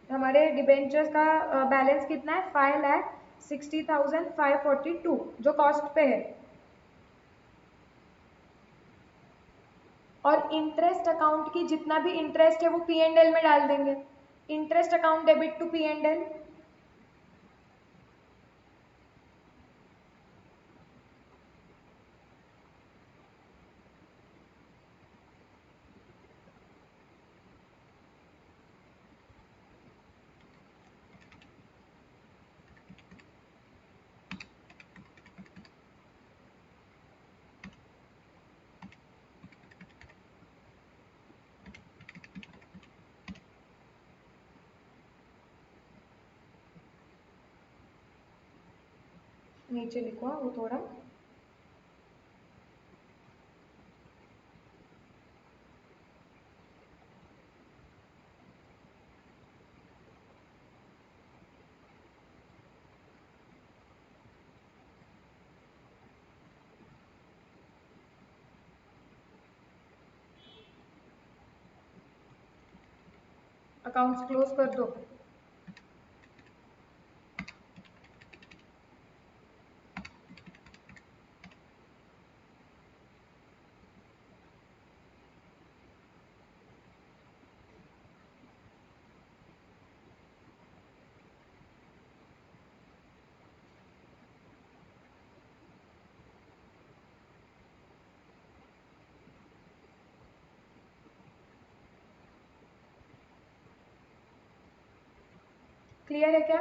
हमारे डिबेंचर्स का बैलेंस कितना है, 5,60,542 जो कॉस्ट पे है, और इंटरेस्ट अकाउंट की जितना भी इंटरेस्ट है वो P&L में डाल देंगे। Interest account debit to P&L। नीचे लिखो वो थोड़ा, अकाउंट्स क्लोज कर दो। क्लियर है क्या?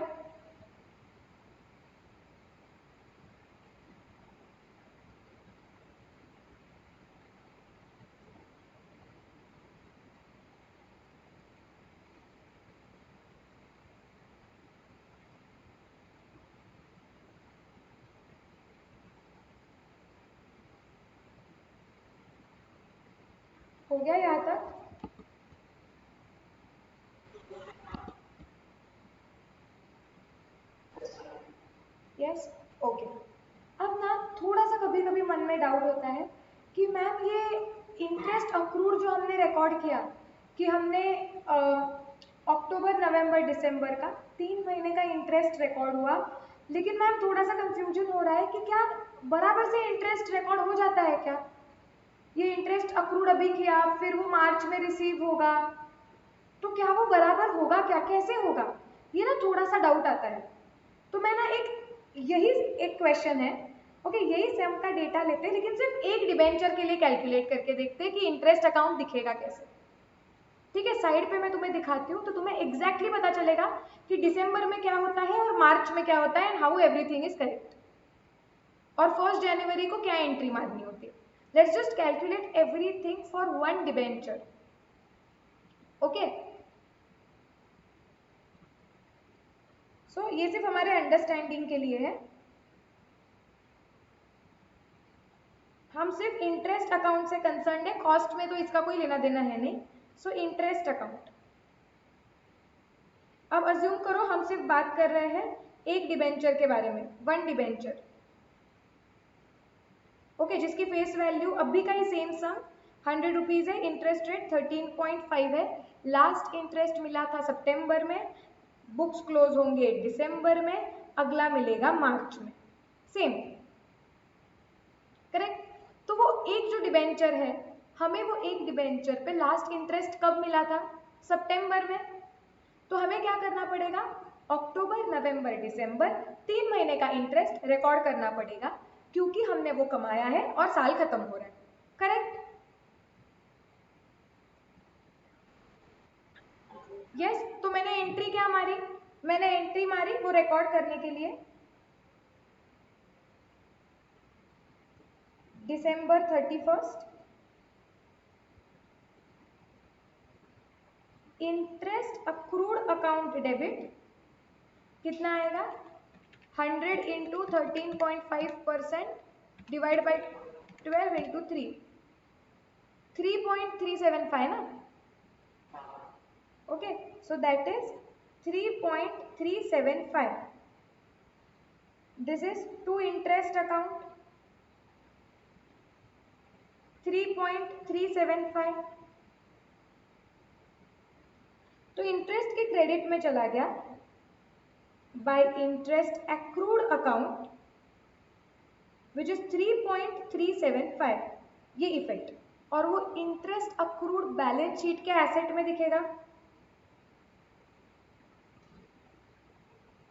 हो गया यहाँ तक? Yes, okay. अब ना थोड़ा सा कभी कभी मन में डाउट होता है कि मैम ये इंटरेस्ट अक्रूड जो हमने रिकॉर्ड किया कि हमने अक्टूबर नवंबर दिसंबर का 3 महीने का इंटरेस्ट रिकॉर्ड हुआ, लेकिन मैम थोड़ा सा कंफ्यूजन हो रहा है कि क्या बराबर से इंटरेस्ट रिकॉर्ड हो जाता है क्या? ये इंटरेस्ट अक्रूड अभी किया, फिर वो मार्च में रिसीव होगा, तो क्या वो बराबर होगा क्या, कैसे होगा? ये ना थोड़ा सा डाउट आता है। तो मैं ना यही एक क्वेश्चन है। ओके, यही सेम का डेटा लेते हैं, लेकिन सिर्फ एक डिबेंचर के लिए कैलकुलेट करके देखते हैं कि इंटरेस्ट अकाउंट दिखेगा कैसे। ठीक है, साइड पे मैं तुम्हें दिखाती हूँ तो तुम्हें एग्जैक्टली पता चलेगा कि दिसंबर में क्या होता है और मार्च में क्या होता है, and how everything is correct, और 1 जनवरी को क्या एंट्री मारनी होती है। Let's just calculate everything for one debenture. Okay, so ये सिर्फ हमारे अंडरस्टैंडिंग के लिए है। हम सिर्फ इंटरेस्ट अकाउंट से कंसर्न है, कॉस्ट में तो इसका कोई लेना देना है नहीं। सो इंटरेस्ट अकाउंट, अब अज्यूम करो हम सिर्फ बात कर रहे हैं एक डिबेंचर के बारे में, वन डिबेंचर। ओके, जिसकी फेस वैल्यू अभी का ही सेम सम 100 रुपीज है, इंटरेस्ट रेट 13.5 है, लास्ट इंटरेस्ट मिला था सितंबर में, बुक्स क्लोज होंगे दिसंबर में, अगला मिलेगा मार्च में, सेम, करेक्ट। तो वो एक जो डिबेंचर है हमें वो एक डिबेंचर पे लास्ट इंटरेस्ट कब मिला था? सितंबर में। तो हमें क्या करना पड़ेगा? अक्टूबर, नवंबर, दिसंबर 3 महीने का इंटरेस्ट रिकॉर्ड करना पड़ेगा, क्योंकि हमने वो कमाया है और साल खत्म हो रहा है। करेक्ट? यस। तो मैंने एंट्री क्या मारी? मैंने एंट्री मारी वो रिकॉर्ड करने के लिए, दिसंबर 31, इंटरेस्ट अक्रूड अकाउंट डेबिट कितना आएगा? 100 इंटू 13.5% डिवाइड बाई 12 इंटू 3, 3.375 ना? Okay, so that is 3.375. This is to interest account 3.375. तो इंटरेस्ट के क्रेडिट में चला गया bye interest accrued account which is 3.375, ये इफेक्ट, और वो इंटरेस्ट अक्रूड बैलेंस शीट के एसेट में दिखेगा।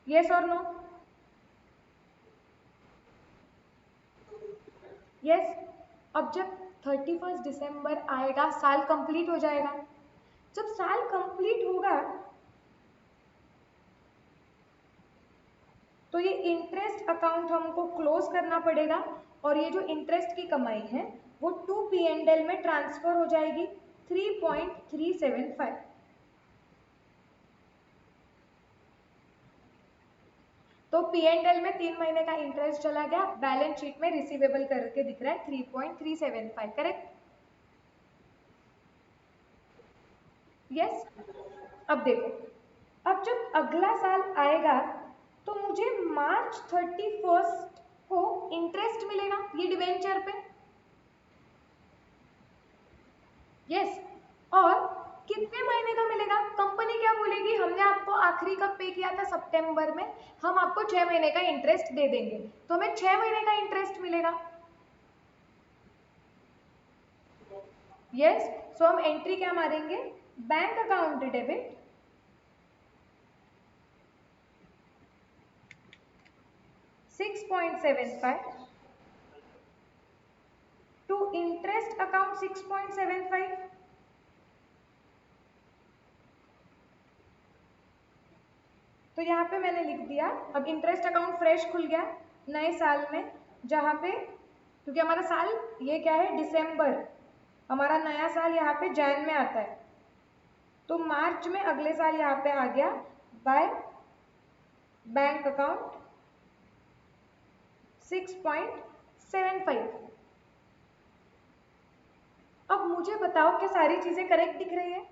यस और नो? यस। अब जब 31 दिसंबर आएगा, साल कंप्लीट हो जाएगा। जब साल कंप्लीट होगा तो ये इंटरेस्ट अकाउंट हमको क्लोज करना पड़ेगा, और ये जो इंटरेस्ट की कमाई है वो टू P&L में ट्रांसफर हो जाएगी 3.375। तो P&L में 3 महीने का इंटरेस्ट चला गया, बैलेंस शीट में रिसीवेबल करके दिख रहा है 3.375। करेक्ट? यस। अब देखो, अब जब अगला साल आएगा तो मुझे मार्च 31 को इंटरेस्ट मिलेगा ये डिवेंचर पे। यस। और कितने महीने का मिलेगा? कंपनी क्या बोलेगी? हमने आपको आखिरी कब पे किया था? सितंबर में। हम आपको 6 महीने का इंटरेस्ट दे देंगे, तो हमें 6 महीने का इंटरेस्ट मिलेगा। यस। सो हम एंट्री क्या मारेंगे? Bank account debit 6.75 to interest account 6.75। तो यहाँ पे मैंने लिख दिया। अब इंटरेस्ट अकाउंट फ्रेश खुल गया नए साल में, जहाँ पे, क्योंकि हमारा साल ये क्या है? दिसंबर। हमारा नया साल यहाँ पे जैन में आता है, तो मार्च में अगले साल यहाँ पे आ गया बाय बैंक अकाउंट 6.75। अब मुझे बताओ, क्या सारी चीजें करेक्ट दिख रही है?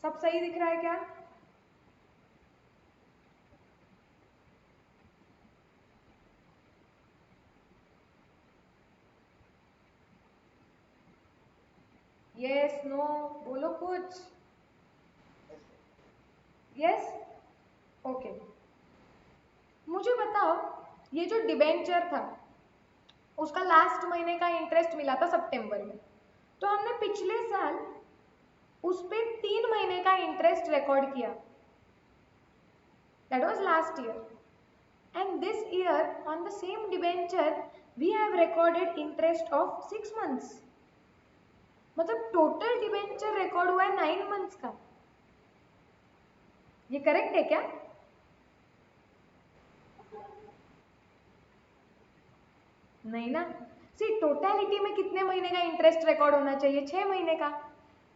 सब सही दिख रहा है क्या? यस, नो, बोलो कुछ। Yes, okay. मुझे बताओ, ये जो डिबेंचर था उसका लास्ट महीने का इंटरेस्ट मिला था सितंबर में, तो हमने पिछले साल उस पे 3 महीने का इंटरेस्ट रिकॉर्ड किया, that was last year, and this year on the same debenture we have recorded interest of 6 months. मतलब टोटल डिबेंचर रिकॉर्ड हुआ है 9 मंथ्स का। ये करेक्ट है क्या? नहीं ना। सी, टोटलिटी में कितने महीने का इंटरेस्ट रिकॉर्ड होना चाहिए? 6 महीने का,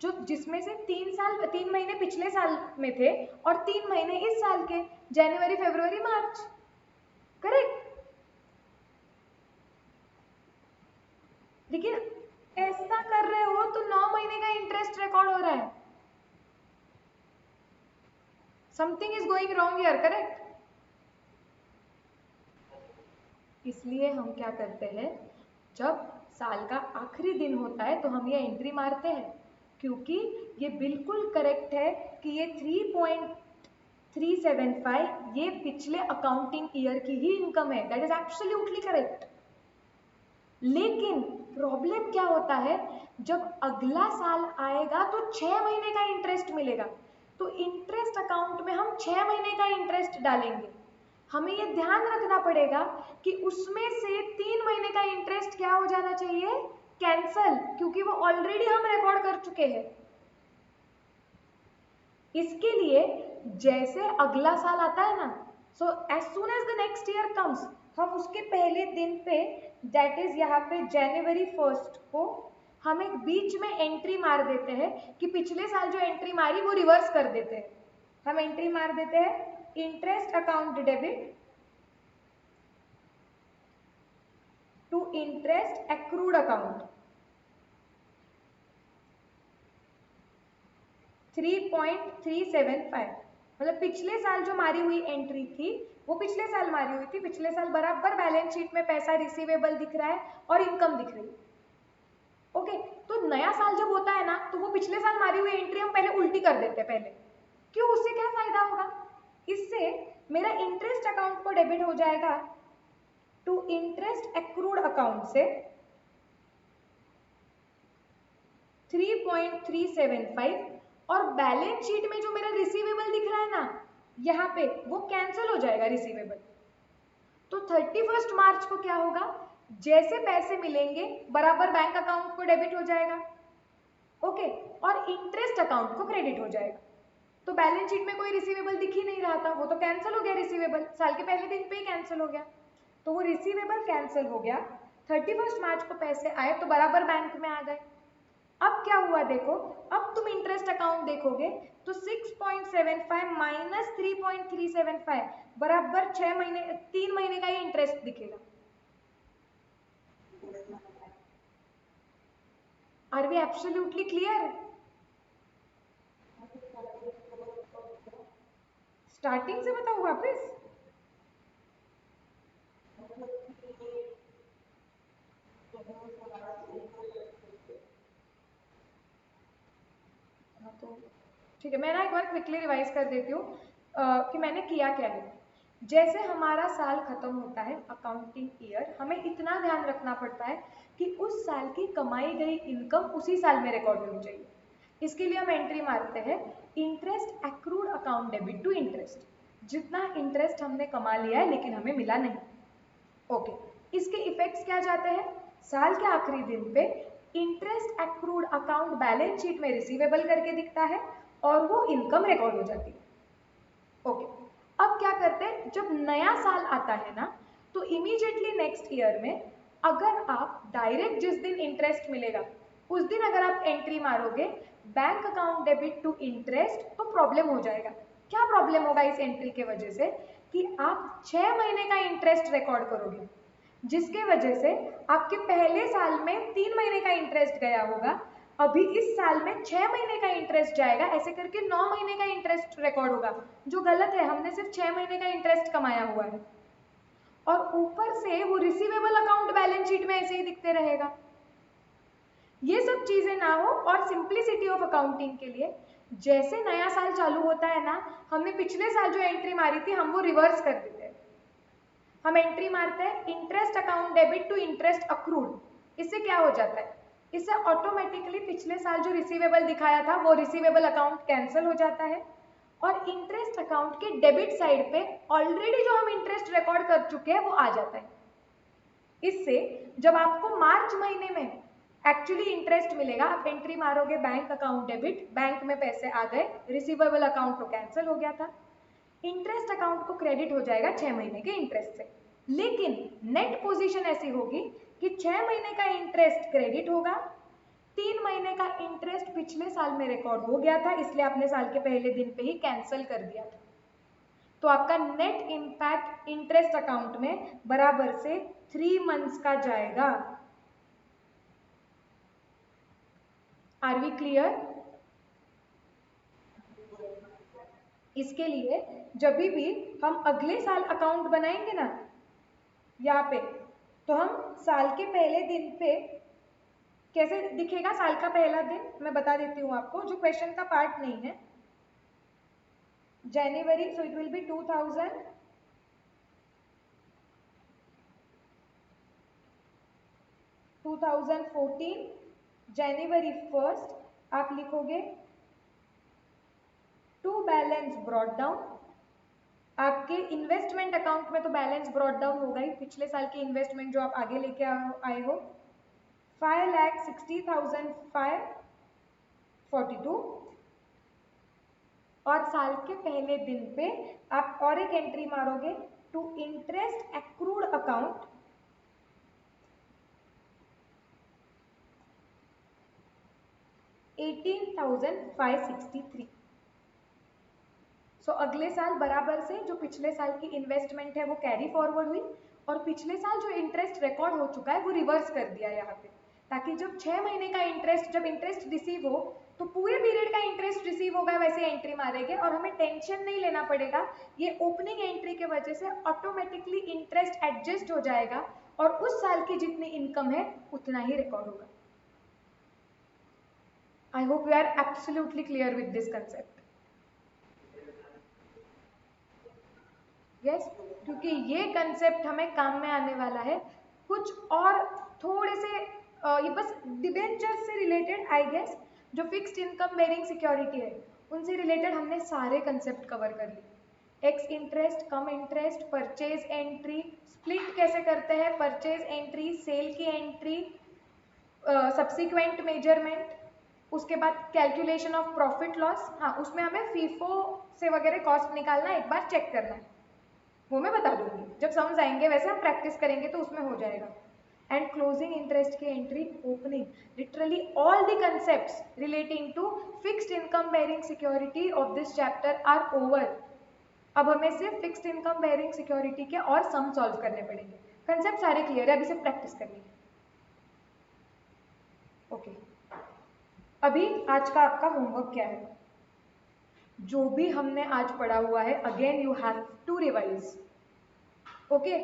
जो जिसमें से 3 महीने पिछले साल में थे और 3 महीने इस साल के, जनवरी, फरवरी, मार्च। करेक्ट? लेकिन ऐसा कर रहे हो तो 9 महीने का इंटरेस्ट रिकॉर्ड हो रहा है। Something is going wrong here. Correct? इसलिए हम क्या करते हैं, जब साल का आखिरी दिन होता है तो हम ये एंट्री मारते हैं, क्योंकि ये बिल्कुल करेक्ट है कि ये 375 ये पिछले अकाउंटिंग ईयर की ही इनकम है, दैट इज एब्सोल्युटली करेक्ट। लेकिन प्रॉब्लम क्या होता है, जब अगला साल आएगा तो 6 महीने का इंटरेस्ट मिलेगा, तो इंटरेस्ट अकाउंट में हम 6 महीने का इंटरेस्ट डालेंगे। हमें ये ध्यान रखना पड़ेगा कि उसमें से 3 महीने का इंटरेस्ट क्या हो जाना चाहिए, कैंसल, क्योंकि वो ऑलरेडी हम रिकॉर्ड कर चुके हैं। इसके लिए जैसे अगला साल आता है ना, so as soon as the next year comes, हम उसके पहले दिन पे, दैट इज यहाँ पे जनवरी 1 को हम एक बीच में एंट्री मार देते हैं कि पिछले साल जो एंट्री मारी वो रिवर्स कर देते हैं। हम एंट्री मार देते हैं interest account debit to interest accrued account 3.375, मतलब पिछले साल जो मारी हुई एंट्री थी वो पिछले साल मारी हुई थी, पिछले साल बराबर बैलेंस शीट में पैसा रिसीवेबल दिख रहा है और इनकम दिख रही है। ओके, तो नया साल जब होता है ना तो वो पिछले साल मारी हुई एंट्री हम पहले उल्टी कर देते हैं पहले। क्यों, उससे क्या फायदा होगा, इससे मेरा इंटरेस्ट अकाउंट को डेबिट हो जाएगा टू इंटरेस्ट एक्रूड अकाउंट से 3.375, और बैलेंस शीट में जो मेरा रिसीवेबल दिख रहा है ना यहाँ पे, वो कैंसिल हो जाएगा रिसीवेबल। तो 31 मार्च को क्या होगा, जैसे पैसे मिलेंगे बराबर बैंक अकाउंट को डेबिट हो जाएगा, ओके, और इंटरेस्ट अकाउंट को क्रेडिट हो जाएगा। तो बैलेंस शीट में कोई रिसीवेबल दिख ही नहीं रहा था, वो तो कैंसिल हो गया रिसीवेबल, साल के पहले दिन पे ही कैंसिल हो गया, तो वो रिसीवेबल कैंसिल हो गया। 31 मार्च को पैसे आए तो बराबर बैंक में आ गए। अब क्या हुआ देखो, अब तुम इंटरेस्ट अकाउंट देखोगे तो 6.75 माइनस 3.375 बराबर 6 महीने 3 महीने का ही इंटरेस्ट दिखेगा। Are we absolutely clear? Starting से बताओ वापस। हाँ, तो ठीक है, मैं ना एक बार क्विकली रिवाइज कर देती हूँ कि मैंने किया क्या है। जैसे हमारा साल खत्म होता है अकाउंटिंग ईयर, हमें इतना ध्यान रखना पड़ता है कि उस साल की कमाई गई इनकम उसी साल में रिकॉर्ड होनी चाहिए। इसके लिए हम एंट्री मारते हैं interest accrued account debit to interest, जितना इंटरेस्ट हमने कमा लिया है लेकिन हमें मिला नहीं। ओके, इसके इफेक्ट्स क्या जाते हैं, साल के आखिरी दिन पे interest accrued account balance sheet में रिसीवेबल करके दिखता है और वो इनकम रिकॉर्ड हो जाती है। ओके, अब क्या करते हैं, जब नया साल आता है ना तो इमीडिएटली नेक्स्ट ईयर में अगर आप डायरेक्ट जिस दिन इंटरेस्ट मिलेगा उस दिन अगर आप एंट्री मारोगे bank account debit to interest, तो प्रॉब्लम हो जाएगा। क्या प्रॉब्लम होगा इस एंट्री के वजह से, कि आप 6 महीने का इंटरेस्ट रिकॉर्ड करोगे, जिसके वजह से आपके पहले साल में 3 महीने का इंटरेस्ट गया होगा, अभी इस साल में 6 महीने का इंटरेस्ट जाएगा, ऐसे करके 9 महीने का इंटरेस्ट रिकॉर्ड होगा, जो गलत है, हमने सिर्फ 6 महीने का इंटरेस्ट कमाया हुआ है। और ऊपर से वो रिसीवेबल अकाउंट बैलेंस शीट में ऐसे ही दिखते रहेगा। ये सब चीजें ना हो, और सिंप्लिसिटी ऑफ अकाउंटिंग के लिए जैसे नया साल चालू होता है ना, हमने पिछले साल जो एंट्री मारी थी हम वो रिवर्स कर देते हैं। हम एंट्री मारते हैं interest account debit to interest accrued, इससे क्या हो जाता है, इससे ऑटोमेटिकली पिछले साल जो रिसीवेबल दिखाया था वो रिसीवेबल अकाउंट कैंसिल हो जाता है, और इंटरेस्ट अकाउंट के डेबिट साइड पे ऑलरेडी जो हम इंटरेस्ट रिकॉर्ड कर चुके हैं वो आ जाता है। इससे जब आपको मार्च महीने में एक्चुअली इंटरेस्ट मिलेगा, आप एंट्री मारोगे बैंक अकाउंट डेबिट, बैंक में पैसे आ गए, रिसीवेबल अकाउंट तो कैंसिल हो गया था, इंटरेस्ट अकाउंट को क्रेडिट हो जाएगा 6 महीने के इंटरेस्ट से। लेकिन नेट पोजीशन ऐसी होगी कि 6 महीने का इंटरेस्ट क्रेडिट होगा, 3 महीने का इंटरेस्ट पिछले साल में रिकॉर्ड हो गया था, इसलिए आपने साल के पहले दिन पे ही कैंसिल कर दिया था, तो आपका नेट इंपैक्ट इंटरेस्ट अकाउंट में बराबर से 3 मंथ्स का जाएगा। Are we clear? इसके लिए जब भी हम अगले साल अकाउंट बनाएंगे ना यहाँ पे, तो हम साल के पहले दिन पे कैसे दिखेगा, साल का पहला दिन मैं बता देती हूँ आपको, जो क्वेश्चन का पार्ट नहीं है, January, so it will be 2000 2014 January 1st आप लिखोगे टू बैलेंस ब्रॉट डाउन। आपके इन्वेस्टमेंट अकाउंट में तो बैलेंस ब्रॉट डाउन होगा ही, पिछले साल की इन्वेस्टमेंट जो आप आगे लेके आए हो 5,60,542 और साल के पहले दिन पे आप और एक एंट्री मारोगे टू इंटरेस्ट एक्रूड अकाउंट 18,563। सो अगले साल बराबर से जो पिछले साल की इन्वेस्टमेंट है वो कैरी फॉरवर्ड हुई और पिछले साल जो इंटरेस्ट रिकॉर्ड हो चुका है वो रिवर्स कर दिया यहाँ पे, ताकि जब 6 महीने का इंटरेस्ट जब इंटरेस्ट रिसीव हो तो पूरे पीरियड का इंटरेस्ट रिसीव होगा वैसे एंट्री मारेंगे और हमें टेंशन नहीं लेना पड़ेगा। ये ओपनिंग एंट्री के वजह से ऑटोमेटिकली इंटरेस्ट एडजस्ट हो जाएगा और उस साल की जितनी इनकम है उतना ही रिकॉर्ड होगा। I hope you are absolutely clear with this concept. Yes, क्योंकि ये कंसेप्ट हमें काम में आने वाला है। कुछ और थोड़े से ये बस डिबेंचर से रिलेटेड आई गेस, जो फिक्स्ड इनकम बेरिंग सिक्योरिटी है उनसे रिलेटेड हमने सारे कंसेप्ट कवर कर लिए। एक्स इंटरेस्ट, कम इंटरेस्ट, परचेज एंट्री, स्प्लिट कैसे करते हैं, परचेज एंट्री, सेल की एंट्री, सब्सिक्वेंट मेजरमेंट, उसके बाद कैलकुलेशन ऑफ प्रॉफिट लॉस। हाँ, उसमें हमें फीफो से वगैरह कॉस्ट निकालना एक बार चेक करना है, वो मैं बता दूंगी जब समझ आएंगे, वैसे हम प्रैक्टिस करेंगे तो उसमें हो जाएगा। एंड क्लोजिंग इंटरेस्ट की entry, opening, literally all the concepts relating to fixed income bearing security of this chapter are over. अब हमें सिर्फ फिक्स्ड इनकम बेरिंग सिक्योरिटी के और सम सॉल्व करने पड़ेंगे। कंसेप्ट सारे क्लियर है, अभी सिर्फ प्रैक्टिस करनी है। ओके, अभी आज का आपका होमवर्क क्या है? जो भी हमने आज पढ़ा हुआ है again you have to revise. Okay,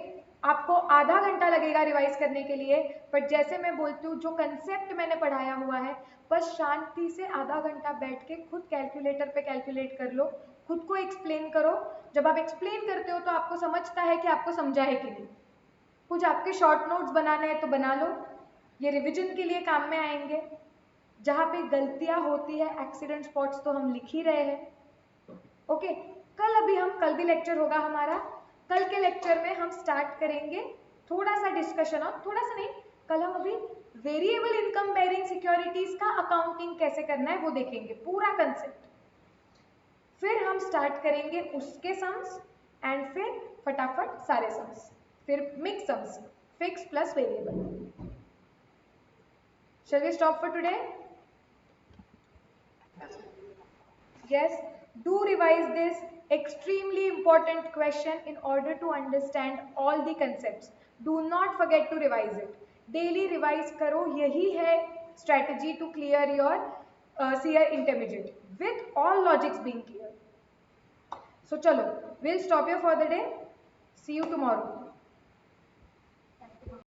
आपको आधा घंटा लगेगा रिवाइज करने के लिए, बट जैसे मैं बोलती हूँ जो कंसेप्ट मैंने पढ़ाया हुआ है बस शांति से आधा घंटा बैठ के खुद कैलकुलेटर पे कैलकुलेट कर लो, खुद को एक्सप्लेन करो। जब आप एक्सप्लेन करते हो तो आपको समझता है कि आपको समझा है कि नहीं। कुछ आपके शॉर्ट नोट्स बनाने हैं तो बना लो, ये रिविजन के लिए काम में आएंगे। जहाँ पे गलतियाँ होती है, एक्सीडेंट स्पॉट्स तो हम लिख ही रहे हैं। ओके, कल भी लेक्चर होगा हमारा। कल के लेक्चर में हम स्टार्ट करेंगे थोड़ा सा डिस्कशन ऑन, थोड़ा सा नहीं, कल हम अभी वेरिएबल इनकम बेरिंग सिक्योरिटीज का अकाउंटिंग कैसे करना है वो देखेंगे, पूरा कंसेप्ट। फिर हम स्टार्ट करेंगे उसके सम्स एंड फिर फटाफट सारे सम्स, फिर mix sums, fix plus variable. Shall we stop for today? Yes, do revise this extremely important question in order to understand all the concepts. Do not forget to revise it. Daily revise करो, यही है strategy to clear your CA intermediate with all logics being clear. So चलो, we'll stop here for the day. See you tomorrow.